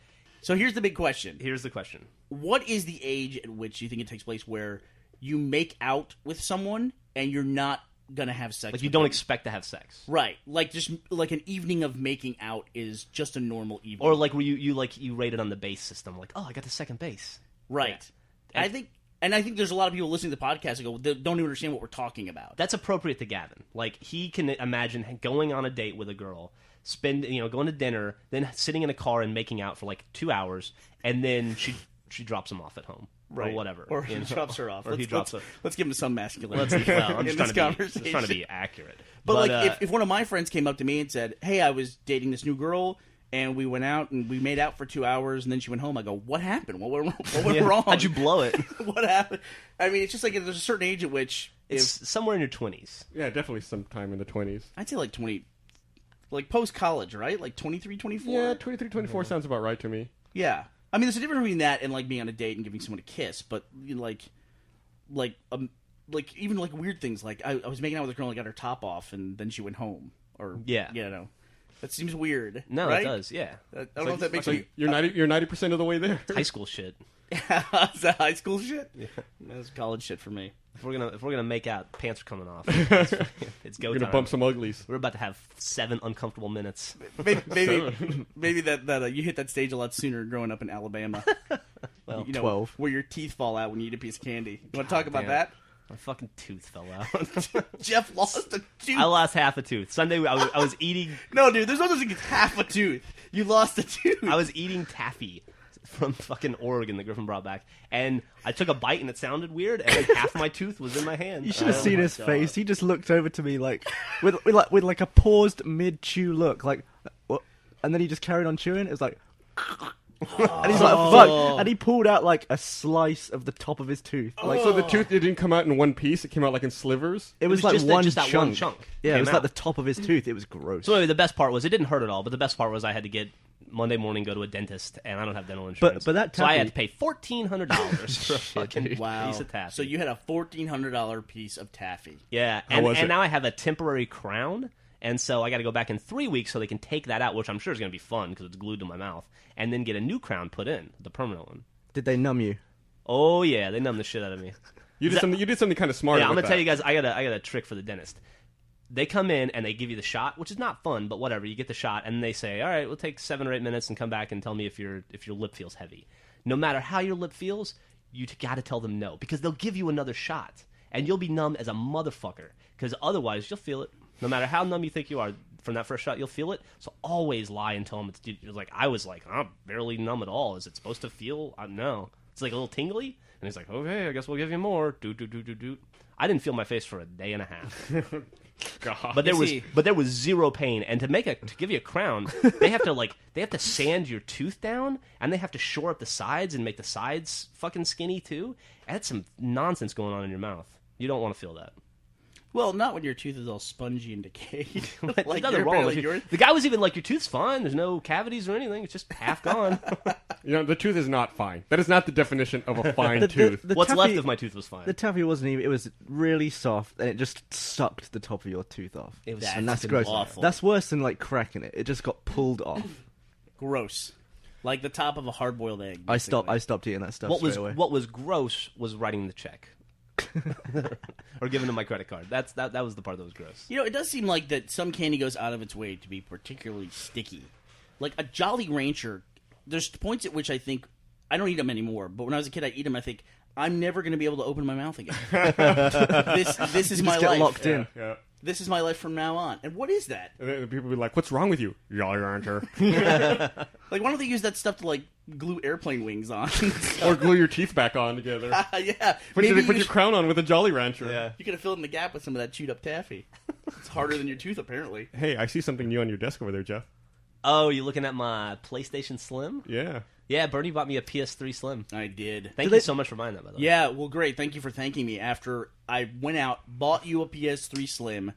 So here's the big question. Here's the question. What is the age at which you think it takes place where you make out with someone and you're not gonna have sex. Like you with don't them. expect to have sex, Right, like just like an evening of making out is just a normal evening. or like where you rate it on the base system, like oh I got the second base, right. Yeah. I think there's a lot of people listening to the podcast and go, they don't even understand what we're talking about. That's appropriate to Gavin. Like he can imagine going on a date with a girl, going to dinner, then sitting in a car and making out for like 2 hours, and then she drops him off at home. Or whatever, or he drops her off. Or he drops her. Let's give him some masculine. Well, I'm in just this trying to be accurate. But like, if one of my friends came up to me and said, "Hey, I was dating this new girl, and we went out and we made out for 2 hours, and then she went home," I go, "What happened? What went wrong? How'd you blow it? What happened?" I mean, it's just like there's a certain age at which It's somewhere in your 20s. Yeah, definitely sometime in the 20s. I'd say like 20, like post college, right? Like 23, 24. Yeah, 23, 24 sounds about right to me. Yeah. I mean, there's a difference between that and like being on a date and giving someone a kiss, but you know, like even like weird things. Like I was making out with a girl and I got her top off, and then she went home. Or that seems weird. No, right? it does. Yeah, I don't know if that makes So me. you're 90% of the way there. high school shit. Is that high school shit? Yeah, that's college shit for me. If we're gonna make out, pants are coming off. It's go You're gonna time. bump some uglies. We're about to have 7 uncomfortable minutes. Maybe that you hit that stage a lot sooner growing up in Alabama. Well, 12. where your teeth fall out when you eat a piece of candy. You want to talk about damn. that? My fucking tooth fell out. Jeff lost a tooth. I lost half a tooth. Sunday, I was eating. No, dude, there's no such thing as half a tooth. You lost a tooth. I was eating taffy from fucking Oregon that Griffin brought back, and I took a bite and it sounded weird, and like half my tooth was in my hand. You should have Oh seen my his God. face. He just looked over to me like with like a paused mid-chew look, like, what? And then he just carried on chewing. It was like, and he's like, fuck, and he pulled out like a slice of the top of his tooth. Like, So the tooth it didn't come out in one piece; it came out like in slivers. it was was like just one that chunk. one chunk Yeah, it came was out. like the top of his tooth. It was gross. So anyway, the best part was it didn't hurt at all, but the best part was I had to get Monday morning go to a dentist, and I don't have dental insurance. but that so I had taffy- to pay $1,400 for a fucking dude. piece of taffy. So you had a $1,400 piece of taffy. Yeah, How and was it? now I have a temporary crown, and so I got to go back in 3 weeks so they can take that out, which I'm sure is going to be fun because it's glued to my mouth, and then get a new crown put in, the permanent one. Did they numb you? Oh yeah, they numbed the shit out of me. You did something kind of smart. Yeah, I'm with gonna tell that. you guys, I got a trick for the dentist. They come in and they give you the shot, which is not fun, but whatever. You get the shot, and they say, "All right, we'll take 7 or 8 minutes and come back and tell me if your lip feels heavy." No matter how your lip feels, you got to tell them no because they'll give you another shot, and you'll be numb as a motherfucker. Because otherwise, you'll feel it. No matter how numb you think you are from that first shot, you'll feel it. So always lie and tell them it's like I was like I'm barely numb at all. Is it supposed to feel? No, it's like a little tingly. And he's like, "Okay, I guess we'll give you more." Do. I didn't feel my face for a day and a half. God. But there see- was zero pain, and to give you a crown, they have to sand your tooth down, and they have to shore up the sides and make the sides fucking skinny too. That's some nonsense going on in your mouth. You don't want to feel that. Well, not when your tooth is all spongy and decayed. There's like nothing you're wrong with barely- your. The guy was even like, "Your tooth's fine. There's no cavities or anything. It's just half gone." The tooth is not fine. That is not the definition of a fine The- tooth. the What's taffy- left of my tooth was fine. The taffy wasn't even. It was really soft, and it just sucked the top of your tooth off. It was and that's fucking gross. awful. That's worse than like cracking it. It just got pulled off. Gross. Like the top of a hard-boiled egg. I basically. stopped eating that stuff What straight away. was gross was writing the check. Or giving them my credit card. That was the part that was gross. You know, it does seem like that some candy goes out of its way to be particularly sticky. Like a Jolly Rancher, there's points at which I think, I don't eat them anymore, but when I was a kid, I'd eat them, I think, I'm never going to be able to open my mouth again. This is You my just get life. locked in. Yeah. This is my life from now on. And what is that? And then people be like, "What's wrong with you, Jolly Rancher?" Like, why don't they use that stuff to, like, glue airplane wings on? Or glue your teeth back on together. Yeah. Put Maybe your crown on with a Jolly Rancher. Yeah. you could have filled in the gap with some of that chewed up taffy. It's harder than your tooth, apparently. Hey, I see something new on your desk over there, Jeff. Oh, you looking at my PlayStation Slim? Yeah. Yeah, Bernie bought me a PS3 Slim. I did. Thank you so much for buying that, by the way. Yeah, well, great. Thank you for thanking me after I went out, bought you a PS3 Slim,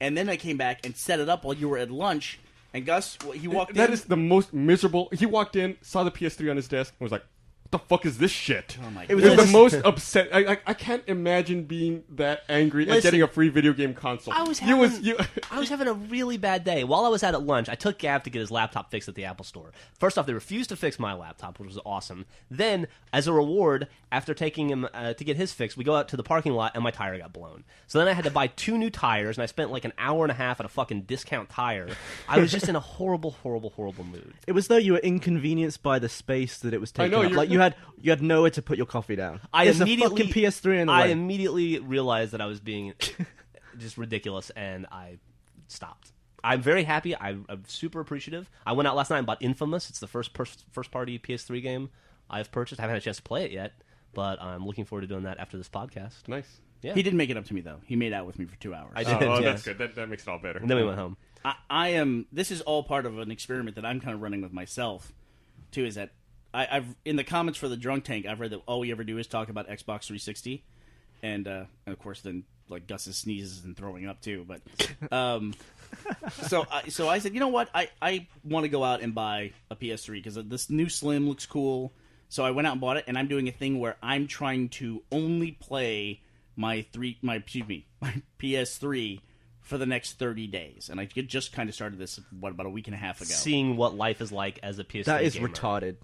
and then I came back and set it up while you were at lunch. And Gus, he walked in. That is the most miserable. He walked in, saw the PS3 on his desk, and was like, what the fuck is this shit? Oh my It god! was It was the almost- most upset. I can't imagine being that angry at Listen, getting a free video game console. I was You I was having a really bad day. While I was out at lunch, I took Gav to get his laptop fixed at the Apple Store. First off, they refused to fix my laptop, which was awesome. Then, as a reward, after taking him to get his fixed, we go out to the parking lot, and my tire got blown. So then I had to buy 2 new tires, and I spent like an hour and a half at a fucking discount tire. I was just in a horrible, horrible, horrible mood. It was though you were inconvenienced by the space that it was taking know, up. you're- Like you had nowhere to put your coffee down. There's a fucking PS3 in the I way. immediately realized that I was being just ridiculous, and I stopped. I'm very happy. I'm super appreciative. I went out last night and bought Infamous. It's the first party PS3 game I've purchased. I haven't had a chance to play it yet, but I'm looking forward to doing that after this podcast. nice. Yeah. He didn't make it up to me though. He made out with me for 2 hours. I did. Oh, yeah. that's good. That makes it all better. And then we went home. I am. This is all part of an experiment that I'm kind of running with myself, too. Is that I've in the comments for the Drunk Tank, I've read that all we ever do is talk about Xbox 360, and of course then like Gus's sneezes and throwing up too. But so I said, you know what, I want to go out and buy a PS3 because this new Slim looks cool. So I went out and bought it, and I'm doing a thing where I'm trying to only play my PS3 for the next 30 days, and I just kind of started this about a week and a half ago. Seeing what life is like as a PS3 That is gamer. retarded.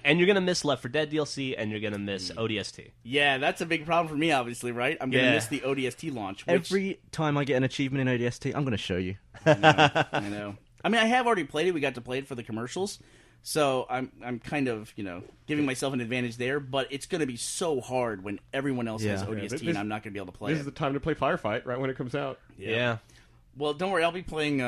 And you're gonna miss Left 4 Dead DLC, and you're gonna miss ODST. Yeah, that's a big problem for me, obviously, right? I'm going to Yeah. miss the ODST launch. Which, Every time I get an achievement in ODST, I'm going to show you. I know. I mean, I have already played it. We got to play it for the commercials. So I'm kind of, giving myself an advantage there. But it's going to be so hard when everyone else has Yeah. ODST this- and I'm not going to be able to play This it. is the time to play Firefight, right when it comes out. Yeah. Well, don't worry. I'll be playing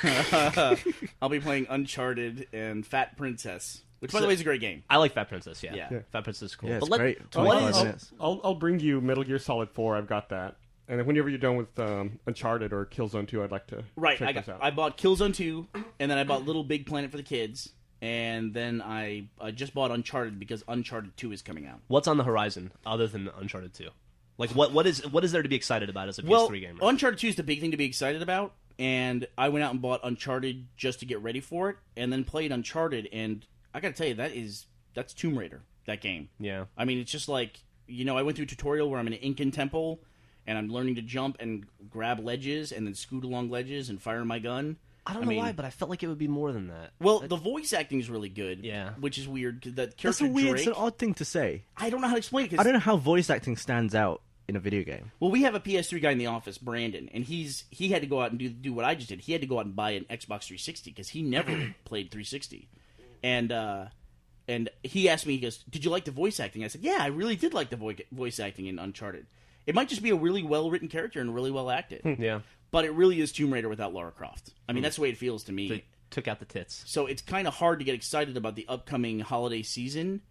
I'll be playing Uncharted and Fat Princess, which, by the way, is a great game. I like Fat Princess. Yeah. Yeah. Fat Princess is cool. Yeah, it's but great. what 25 is minutes. I'll bring you Metal Gear Solid 4. I've got that. And then whenever you're done with Uncharted or Killzone 2, I'd like to Right. check this out. I bought Killzone 2, and then I bought Little Big Planet for the kids. And then I just bought Uncharted because Uncharted 2 is coming out. What's on the horizon other than Uncharted 2? Like what is there to be excited about as a PS3 gamer? Uncharted 2 is the big thing to be excited about, and I went out and bought Uncharted just to get ready for it, and then played Uncharted, and I gotta tell you, that's Tomb Raider, that game. Yeah. I mean, it's just like, I went through a tutorial where I'm in an Incan temple, and I'm learning to jump and grab ledges, and then scoot along ledges and fire my gun. I don't know why, but I felt like it would be more than that. Well, the voice acting is really good, Yeah. which is weird, 'cause that That's character a weird, Drake, it's an odd thing to say. I don't know how to explain it, 'cause I don't know how voice acting stands out in a video game. well, we have a PS3 guy in the office, Brandon, and he had to go out and do what I just did. He had to go out and buy an Xbox 360 because he never played 360. And he asked me, he goes, "Did you like the voice acting?" I said, "Yeah, I really did like the voice acting in Uncharted. It might just be a really well written character and really well acted, Yeah. but it really is Tomb Raider without Lara Croft. I mean, that's the way it feels to me. They took out the tits. So it's kind of hard to get excited about the upcoming holiday season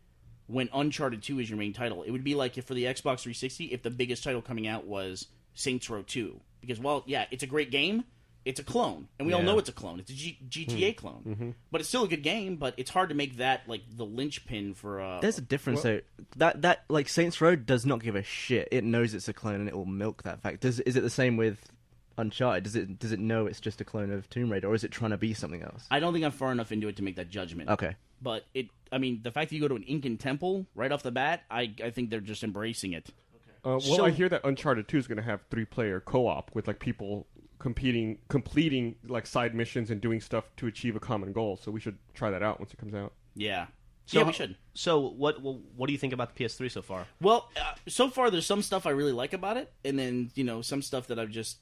when Uncharted 2 is your main title. It would be like if for the Xbox 360, if the biggest title coming out was Saints Row 2. Because, well, yeah, it's a great game. It's a clone. And we all Yeah. know it's a clone. It's a GTA clone. But it's still a good game, but it's hard to make that, like, the linchpin for... There's a difference though. That like Saints Row does not give a shit. It knows it's a clone and it will milk that fact. Is it the same with Uncharted? Does it know it's just a clone of Tomb Raider, or is it trying to be something else? I don't think I'm far enough into it to make that judgment. Okay. But the fact that you go to an Incan temple right off the bat, I think they're just embracing it. I hear that Uncharted 2 is going to have 3-player co-op with like people completing like side missions and doing stuff to achieve a common goal. So we should try that out once it comes out. Yeah. So, yeah, we should. So what do you think about the PS3 so far? Well, so far there's some stuff I really like about it, and then some stuff that I've just,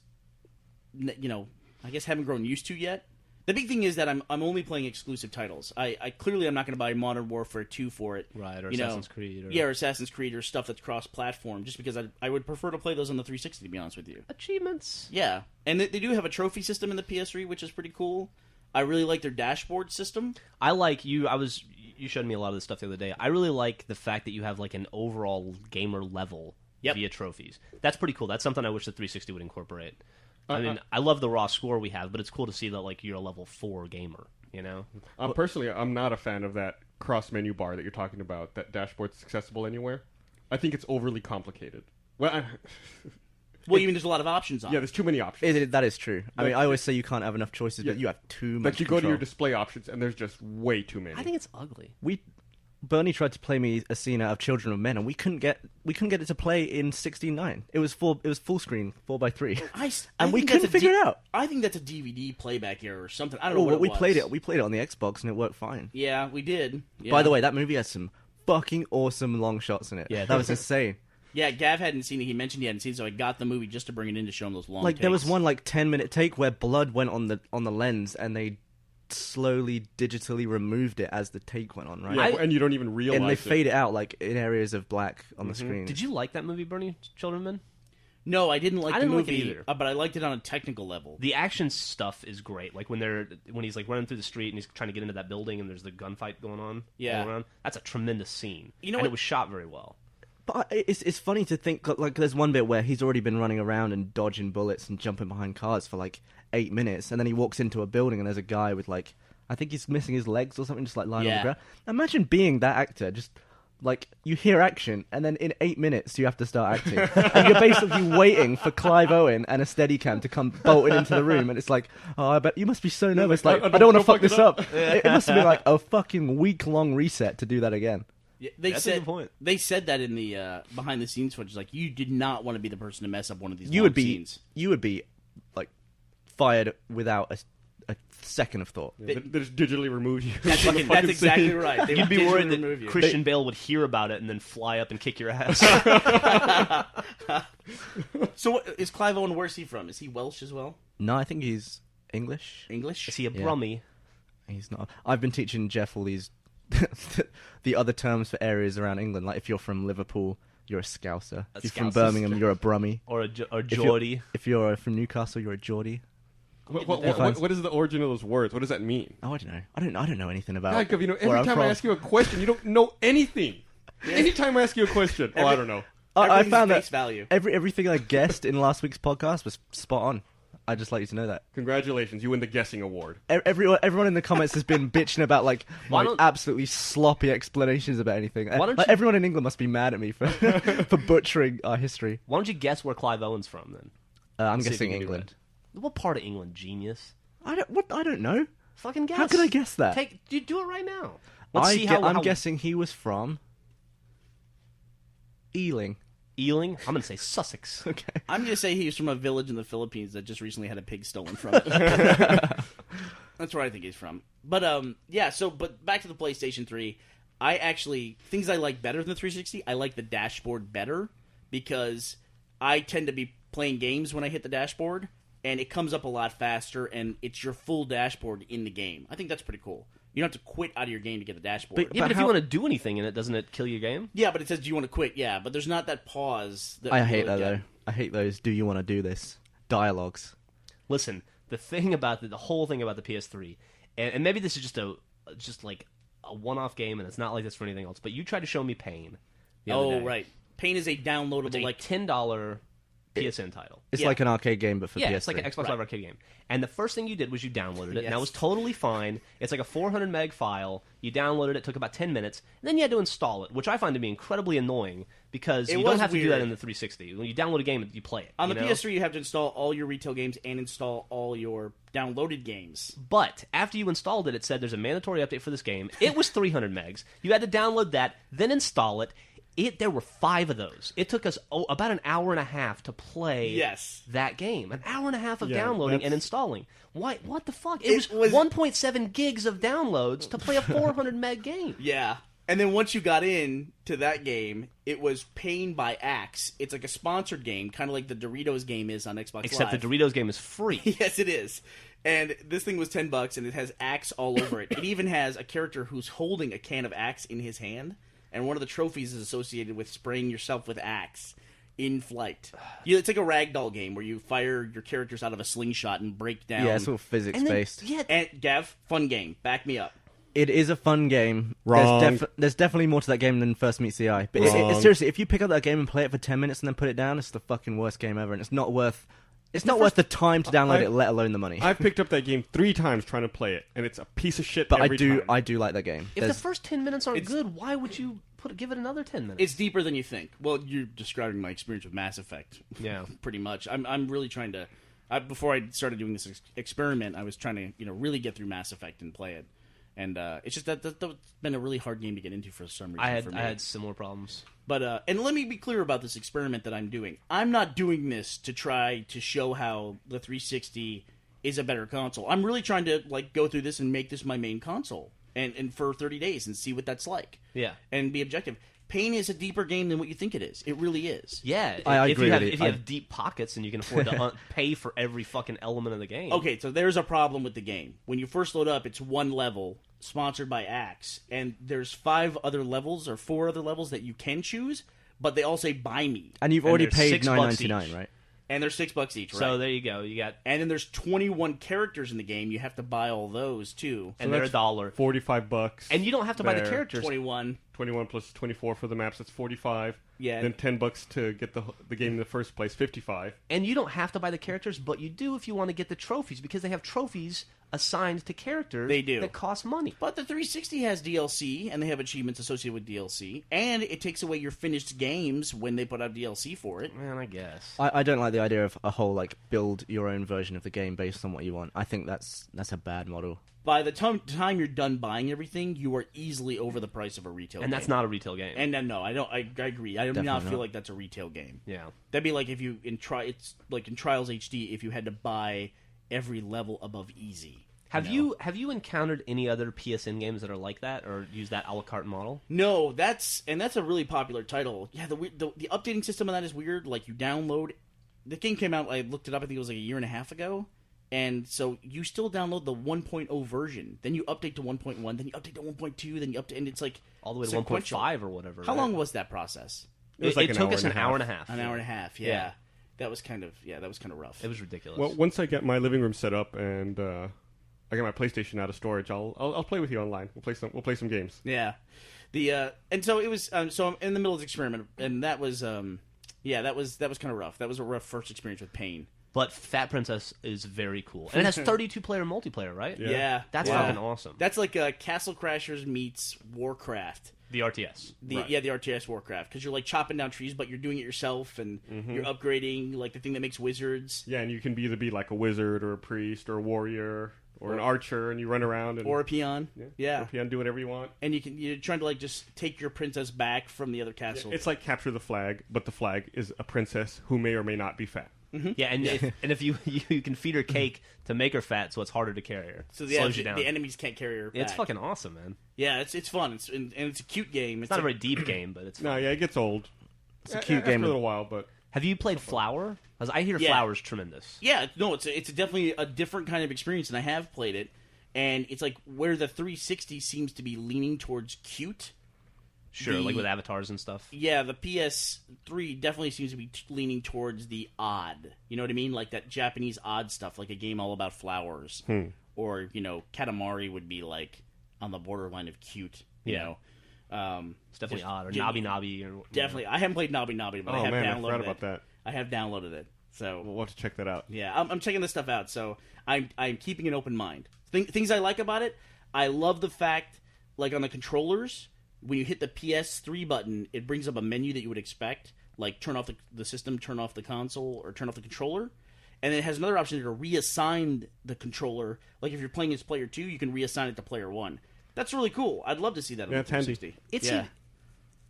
I guess haven't grown used to yet. The big thing is that I'm only playing exclusive titles. I clearly I'm not going to buy Modern Warfare 2 for it, Right, or Assassin's Creed. or Assassin's Creed or stuff that's cross-platform, just because I would prefer to play those on the 360. To be honest with you, Achievements. yeah, and they do have a trophy system in the PS3, which is pretty cool. I really like their dashboard system. I like you. You showed me a lot of this stuff the other day. I really like the fact that you have like an overall gamer level via trophies. That's pretty cool. That's something I wish the 360 would incorporate. I mean, I love the raw score we have, but it's cool to see that like you're a level 4 gamer. Personally, I'm not a fan of that cross menu bar that you're talking about. That dashboard's accessible anywhere. I think it's overly complicated. Well, Well, you mean there's a lot of options on yeah, it. there's too many options. That is true. I mean, I always say you can't have enough choices, but Yeah. you have too much Like you go to your control. display options and there's just way too many. I think it's ugly. Bernie tried to play me a scene out of Children of Men, and we couldn't get it to play in 16:9. It was full screen 4:3, and we think couldn't that's figure it out. I think that's a DVD playback error or something. I don't know Oh, what we it was. played it. We played it on the Xbox, and it worked fine. Yeah, we did. Yeah. By the way, that movie has some fucking awesome long shots in it. Yeah, that was insane. Yeah, Gav hadn't seen it. He mentioned he hadn't seen it, so I got the movie just to bring it in to show him those long Like takes. there was one 10-minute take where blood went on the lens, and they slowly digitally removed it as the take went on, right? Yeah, and you don't even realize and they it. fade it out like in areas of black on the screen. Did you like that movie, Bernie? Children of Men? No, I didn't like I the didn't like it movie, either. but I liked it on a technical level. The action stuff is great. Like when he's like running through the street and he's trying to get into that building and there's the gunfight going on. Yeah. all around. That's a tremendous scene. You know and what- it was shot very well. But it's funny to think, like, there's one bit where he's already been running around and dodging bullets and jumping behind cars for like 8 minutes, and then he walks into a building and there's a guy with like, I think he's missing his legs or something, just like lying on Yeah. the ground. Imagine being that actor, just like you hear action, and then in 8 minutes you have to start acting, and you're basically waiting for Clive Owen and a Steadicam to come bolting into the room, and it's like, oh, I bet you must be so nervous. Like, I don't want to fuck this up. It must have been like a fucking week-long reset to do that again. Yeah, they That's a said good point. They said that in the behind the scenes footage. Like, you did not want to be the person to mess up one of these. You long would be, scenes. like fired without a second of thought. They just digitally remove you. That's, from the that's fucking exactly scene. right. They You'd be digitally worried remove that you. Christian Bale would hear about it and then fly up and kick your ass. So, is Clive Owen? Where's he from? Is he Welsh as well? No, I think he's English. English? Is he a Yeah. brummie? He's not. I've been teaching Jeff all these the other terms for areas around England. Like if you're from Liverpool, you're a Scouser. A If you're from Scouser. Birmingham, you're a Brummie. Or a If you're- Geordie? If you're from Newcastle, you're a Geordie. What is the origin of those words? What does that mean? Oh, I don't know. I don't know anything about. God, you know, where every I'm time I from. ask you a question, you don't know anything. Anytime I ask you a question, I don't know. I Everything's found face that value. everything I guessed in last week's podcast was spot on. I'd just like you to know that. Congratulations, you win the guessing award. Everyone in the comments has been bitching about like Why my don't- absolutely sloppy explanations about anything. Why don't Like, you- everyone in England must be mad at me for for butchering our history. Why don't you guess where Clive Owen's from, then? I'm See if guessing you can do England. that. What part of England, genius? I don't know. Fucking guess. How could I guess that? You do it right now. Let's see how I'm guessing he was from Ealing. Ealing? I'm going to say Sussex. Okay. I'm going to say he's from a village in the Philippines that just recently had a pig stolen from it. That's where I think he's from. But but back to the PlayStation 3. I actually, things I like better than the 360, I like the dashboard better because I tend to be playing games when I hit the dashboard and it comes up a lot faster and it's your full dashboard in the game. I think that's pretty cool. You don't have to quit out of your game to get the dashboard. Yeah, but if you want to do anything in it, doesn't it kill your game? Yeah, but it says, do you want to quit? Yeah, but there's not that pause. That I we hate that really though. get. I hate those. Do you want to do this? Dialogues. Listen, the thing about the whole thing about the PS3, and maybe this is just like a one-off game, and it's not like this for anything else. But you tried to show me Pain. The other Oh, day. right. Pain is a downloadable, It's a like $10 PSN title. It's Yeah. like an arcade game, but for Yeah, PS3. it's like an Xbox Live Arcade game. And the first thing you did was you downloaded it, and Yes. that was totally fine. It's like a 400 meg file. You downloaded it, took about 10 minutes, and then you had to install it, which I find to be incredibly annoying because It you don't was have to do that weird. in the 360. When you download a game, you play it. on you the know? PS3, you have to install all your retail games and install all your downloaded games. But after you installed it, it said there's a mandatory update for this game. It was 300 megs. You had to download that, then install it. There were 5 of those. It took us about an hour and a half to play Yes. that game. An hour and a half of Yeah, downloading and that's- installing. Why? What the fuck? It It was was- 1.7 gigs of downloads to play a 400 meg game. Yeah. And then once you got in to that game, it was Pain by Axe. It's like a sponsored game, kind of like the Doritos game is on Xbox Except Live. the Doritos game is free. Yes, it is. And this thing was $10, and it has Axe all over it. It even has a character who's holding a can of Axe in his hand, and one of the trophies is associated with spraying yourself with Axe in flight. It's like a ragdoll game where you fire your characters out of a slingshot and break down. Yeah, it's all physics And then- based. yeah, And Gav, fun game. Back me up. It is a fun game. Wrong. There's definitely more to that game than First Meets the Eye. But Wrong. seriously, if you pick up that game and play it for 10 minutes and then put it down, it's the fucking worst game ever, and it's not worth. It's not worth the time to download it, let alone the money. I've picked up that game 3 times trying to play it, and it's a piece of shit but every time. I do like that game. if the There's- first 10 minutes aren't It's- good, why would you give it another 10 minutes? It's deeper than you think. Well, you're describing my experience with Mass Effect. Yeah. Pretty much. I'm really trying to. Before I started doing this experiment, I was trying to really get through Mass Effect and play it. And it's just that's been a really hard game to get into for some reason. I for me. had similar problems. But and let me be clear about this experiment that I'm doing. I'm not doing this to try to show how the 360 is a better console. I'm really trying to like go through this and make this my main console, and for 30 days and see what that's like. Yeah. And be objective. Pain is a deeper game than what you think it is. It really is. Yeah, I if agree you have, with you. if you have deep pockets and you can afford to pay for every fucking element of the game. Okay, so there's a problem with the game. When you first load up, it's one level sponsored by Axe, and there's 5 other levels or 4 other levels that you can choose, but they all say buy me, And you've And already they're paid $6 $9.99, each. right? and they're $6 each. Right? So there you go. You got, and then there's 21 characters in the game. You have to buy all those too. and they're that's $1. $45. And you don't have to buy the there. characters. 21. 21 plus 24 for the maps. That's 45. Yeah. Then $10 to get the game in the first place. 55. And you don't have to buy the characters, but you do if you want to get the trophies, because they have trophies assigned to characters They do. that cost money. But the 360 has DLC, and they have achievements associated with DLC, and it takes away your finished games when they put out DLC for it. Man, I guess. I don't like the idea of a whole like build your own version of the game based on what you want. I think that's a bad model. By the time you're done buying everything, you are easily over the price of a retail And game. that's not a retail game. And then, no, I don't. I agree. I do Definitely not feel not. like that's a retail game. yeah. That'd be like if you it's like in Trials HD if you had to buy every level above easy. Have you encountered any other PSN games that are like that or use that a la carte model? No, that's a really popular title. Yeah, the updating system of that is weird. Like you download, the game came out. I looked it up. I think it was like a year and a half ago. And so you still download the 1.0 version, then you update to 1.1, then you update to 1.2, then you update, and it's like All the way to sequential. 1.5 or whatever. How right? long was that process? It was like it an took hour us and an a hour half. and a half. An hour and a half. Yeah. Yeah. That was kind of rough. It was ridiculous. Well, once I get my living room set up and I get my PlayStation out of storage, I'll play with you online. We'll play some games. Yeah, and so it was. So I'm in the middle of the experiment, and that was that was kind of rough. That was a rough first experience with Pain. But Fat Princess is very cool. And it has 32-player multiplayer, right? Yeah. That's fucking awesome. That's like Castle Crashers meets Warcraft. The RTS. The Right. the RTS Warcraft, because you're like chopping down trees, but you're doing it yourself, and you're upgrading like the thing that makes wizards Yeah, and you can either be like a wizard or a priest or a warrior or an archer, and you run around and or a peon. Yeah, or peon, do whatever you want. and you're trying to like just take your princess back from the other castle. It's like capture the flag, but the flag is a princess who may or may not be fat. Yeah, and if you can feed her cake to make her fat, so it's harder to carry her. so Slows you down. the enemies can't carry her. It's back. fucking awesome, man. Yeah, it's fun. And it's a cute game. It's not a very deep game, but it's No, fun. yeah, it gets old. It's a cute after game. a little while, but Have you played Flower? 'Cause I hear Yeah. Flower's tremendous. Yeah, no, it's definitely a different kind of experience, and I have played it, and it's like where the 360 seems to be leaning towards cute. Sure, The- like with avatars and stuff. Yeah, the PS3 definitely seems to be leaning towards the odd. You know what I mean? Like that Japanese odd stuff, like a game all about flowers, or Katamari would be like on the borderline of cute. You Yeah. know, It's definitely Just- odd. Or yeah, Nabi Nabi. Or, definitely. I haven't played Nabi Nabi, but I oh have man, I downloaded forgot it. about that. I have downloaded it. So We'll have to check that out. yeah, I'm checking this stuff out, so I'm keeping an open mind. Things I like about it, I love the fact, like on the controllers, when you hit the PS3 button, it brings up a menu that you would expect, like turn off the system, turn off the console, or turn off the controller. And then it has another option to reassign the controller. Like if you're playing as player 2, you can reassign it to player 1. That's really cool. I'd love to see that on Yeah, the it's handy. 360. It's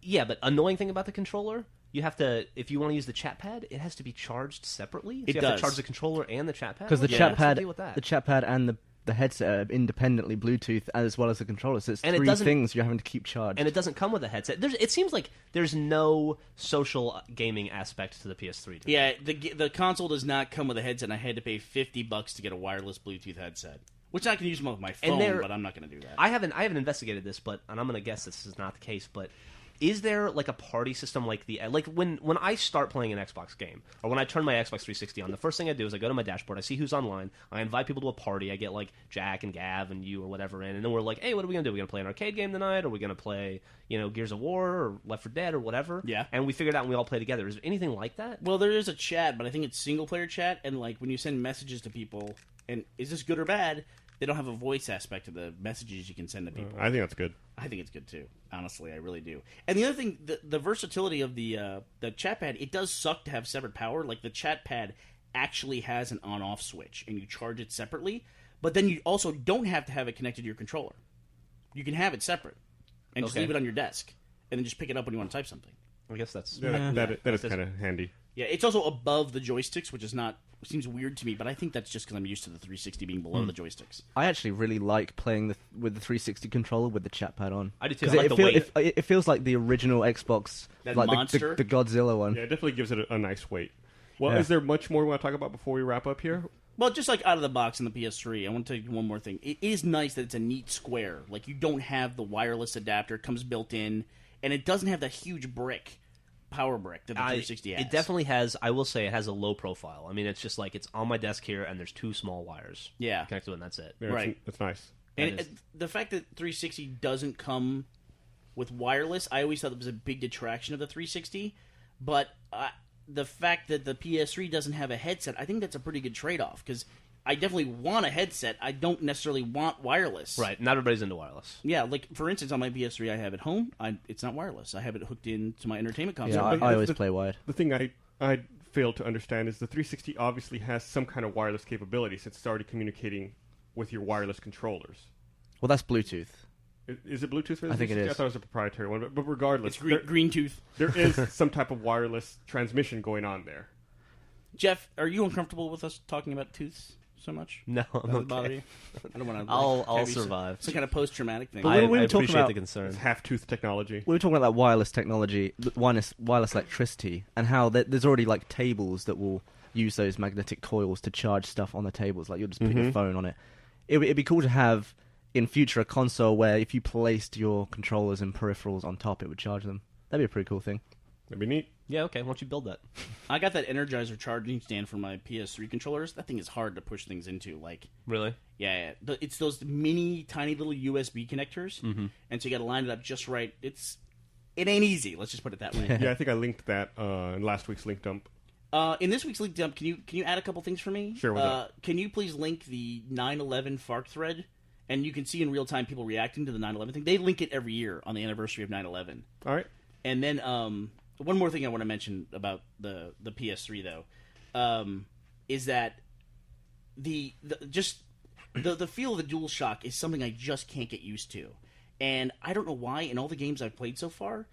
yeah, but annoying thing about the controller, you have to, if you want to use the chat pad, it has to be charged separately. So It you have does. to charge the controller and the chat pad. Because the Yeah. chat What's the pad, deal with that? the chat pad and the headset are independently Bluetooth as well as the controller. So it's And it three doesn't- things you're having to keep charged. And it doesn't come with a headset. It seems like there's no social gaming aspect to the PS3. to me. Yeah, the console does not come with a headset, and I had to pay $50 to get a wireless Bluetooth headset. Which I can use with my phone, they're- but I'm not going to do that. I haven't investigated this, and I'm going to guess this is not the case, but is there like a party system like when I start playing an Xbox game, or when I turn my Xbox 360 on, the first thing I do is I go to my dashboard, I see who's online, I invite people to a party, I get like Jack and Gav and you or whatever in, and then we're like, hey, what are we going to do? Are we going to play an arcade game tonight? Or are we going to play, Gears of War or Left 4 Dead or whatever? Yeah. And we figure it out and we all play together. Is there anything like that? Well, there is a chat, but I think it's single player chat, and like when you send messages to people, and is this good or bad? They don't have a voice aspect to the messages you can send to people. I think that's good. I think it's good too. Honestly, I really do. And the other thing, the versatility of the chat pad, it does suck to have separate power. Like the chat pad actually has an on-off switch, and you charge it separately. But then you also don't have to have it connected to your controller. You can have it separate and just Okay. leave it on your desk, and then just pick it up when you want to type something. I guess that's That is kind of handy. Yeah, it's also above the joysticks, which is not seems weird to me, but I think that's just because I'm used to the 360 being below the joysticks. I actually really like playing with the 360 controller with the chat pad on. I do too. 'Cause I like the weight. it feels like the original Xbox, That like monster? the Godzilla one. Yeah, it definitely gives it a nice weight. Well, Yeah. is there much more we want to talk about before we wrap up here? Well, just like out of the box in the PS3, I want to tell you one more thing. It is nice that it's a neat square. Like, you don't have the wireless adapter, it comes built in, and it doesn't have that huge power brick that the 360 has. It definitely has. I will say it has a low profile. I mean, it's just like it's on my desk here, and there's 2 small wires. Yeah. connected to it, and that's it. Yeah, Right. That's nice. And That is- the fact that 360 doesn't come with wireless, I always thought it was a big detraction of the 360. But the fact that the PS3 doesn't have a headset, I think that's a pretty good trade-off. Because I definitely want a headset. I don't necessarily want wireless. Right. Not everybody's into wireless. Yeah, like, for instance, on my PS3 I have at home, it's not wireless. I have it hooked into my entertainment Yeah, console. but I always the- play wired. The thing I fail to understand is the 360 obviously has some kind of wireless capability since it's already communicating with your wireless controllers. Well, that's Bluetooth. Is it Bluetooth for the I think it 360? is. I thought it was a proprietary one, but regardless, It's green tooth. there is some type of wireless transmission going on there. Jeff, are you uncomfortable with us talking about tooths so much? No, I'm Does it bother okay. you? I don't want to. I'll survive. Some kind of post-traumatic thing. But I, we I were talking appreciate about- the concern. It's half-tooth technology. We were talking about that wireless technology, wireless electricity, and how there's already like tables that will use those magnetic coils to charge stuff on the tables. Like you'll just put your phone on it. It'd be cool to have in future a console where if you placed your controllers and peripherals on top, it would charge them. That'd be a pretty cool thing. That'd be neat. Yeah, okay. Why don't you build that? I got that Energizer charging stand for my PS3 controllers. That thing is hard to push things into. Like, Really? yeah. It's those mini, tiny little USB connectors, and so you got to line it up just right. It ain't easy. Let's just put it that way. Yeah, I think I linked that in last week's link dump. In this week's link dump, can you add a couple things for me? Sure, what's up? Can you please link the 9/11 FARC thread? And you can see in real time people reacting to the 9/11 thing. They link it every year on the anniversary of 9/11. All right. And then one more thing I want to mention about the PS3 though, is that the feel of the DualShock is something I just can't get used to, and I don't know why. In all the games I've played so far,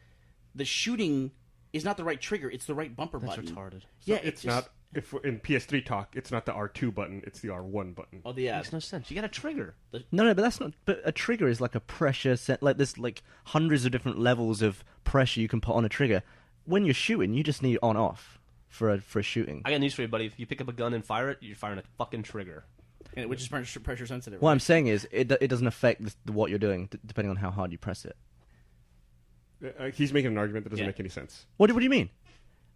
the shooting is not the right trigger; it's the right bumper That's button. retarded. Yeah, It's just, not. If in PS3 talk, it's not the R2 button; it's the R1 button. Oh, yeah. Makes no sense. You got a trigger. No, but that's not. But a trigger is like a pressure set. Like there's like hundreds of different levels of pressure you can put on a trigger. When you're shooting, you just need on/off for a shooting. I got news for you, buddy. If you pick up a gun and fire it, you're firing a fucking trigger. And which is pressure sensitive. What right? I'm saying is, it doesn't affect what you're doing depending on how hard you press it. He's making an argument that doesn't Yeah. make any sense. What do you mean?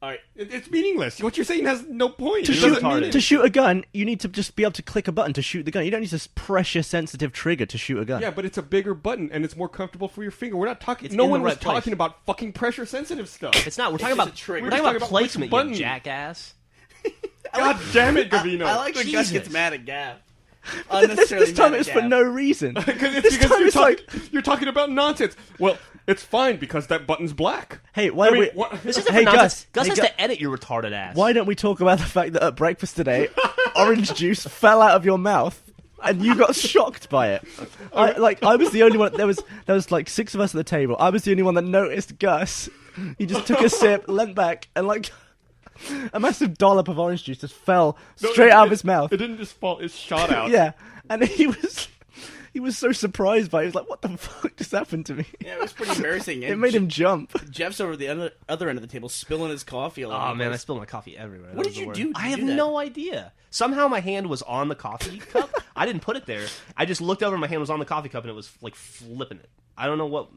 All right. It's meaningless. What you're saying has no point. To It shoot, doesn't mean to it. shoot a gun, you need to just be able to click a button to shoot the gun. You don't need this pressure-sensitive trigger to shoot a gun. Yeah, but it's a bigger button and it's more comfortable for your finger. We're not talking. It's No in the one was right place. talking about fucking pressure sensitive stuff. It's not. We're talking just about a trigger. We're talking about We're talking about placement, which button. you jackass. God damn it, Gavino! I like when Gus Jesus. gets mad at Gav. This Unnecessarily time mad it's at for Gav. no reason. Because This time it's you're talking about nonsense. Well, it's fine because that button's black. Hey, why I don't mean, we? what- This isn't Hey, for nonsense. Gus. Gus Hey, has Gus. to edit your retarded ass. Why don't we talk about the fact that at breakfast today, orange juice fell out of your mouth and you got shocked by it? I was the only one. There was like 6 of us at the table. I was the only one that noticed Gus. He just took a sip, leant back, and like a massive dollop of orange juice just fell straight out of his mouth. It didn't just fall; it shot out. Yeah, and he was so surprised by it. He was like, "What the fuck just happened to me?" Yeah, it was pretty embarrassing. It made him jump. Jeff's over the other end of the table, spilling his coffee. All over Oh the man, I place. spilled my coffee everywhere. What That did was you the worst. do? Did I you have do that? no idea. Somehow my hand was on the coffee cup. I didn't put it there. I just looked over. My hand was on the coffee cup, and it was like flipping it. I don't know what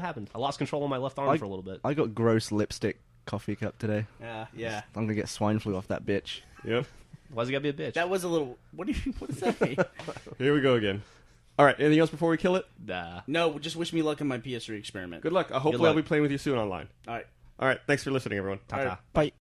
happened. I lost control of my left arm for a little bit. I got gross lipstick coffee cup today. Yeah. I'm gonna get swine flu off that bitch. Yep. Why's it gotta be a bitch? That was a little. What does that mean? Here we go again. All right. Anything else before we kill it? Nah. No, just wish me luck in my PS3 experiment. Good luck. Hopefully, luck. I'll be playing with you soon online. All right. All right. Thanks for listening, everyone. Ta-ta. Bye.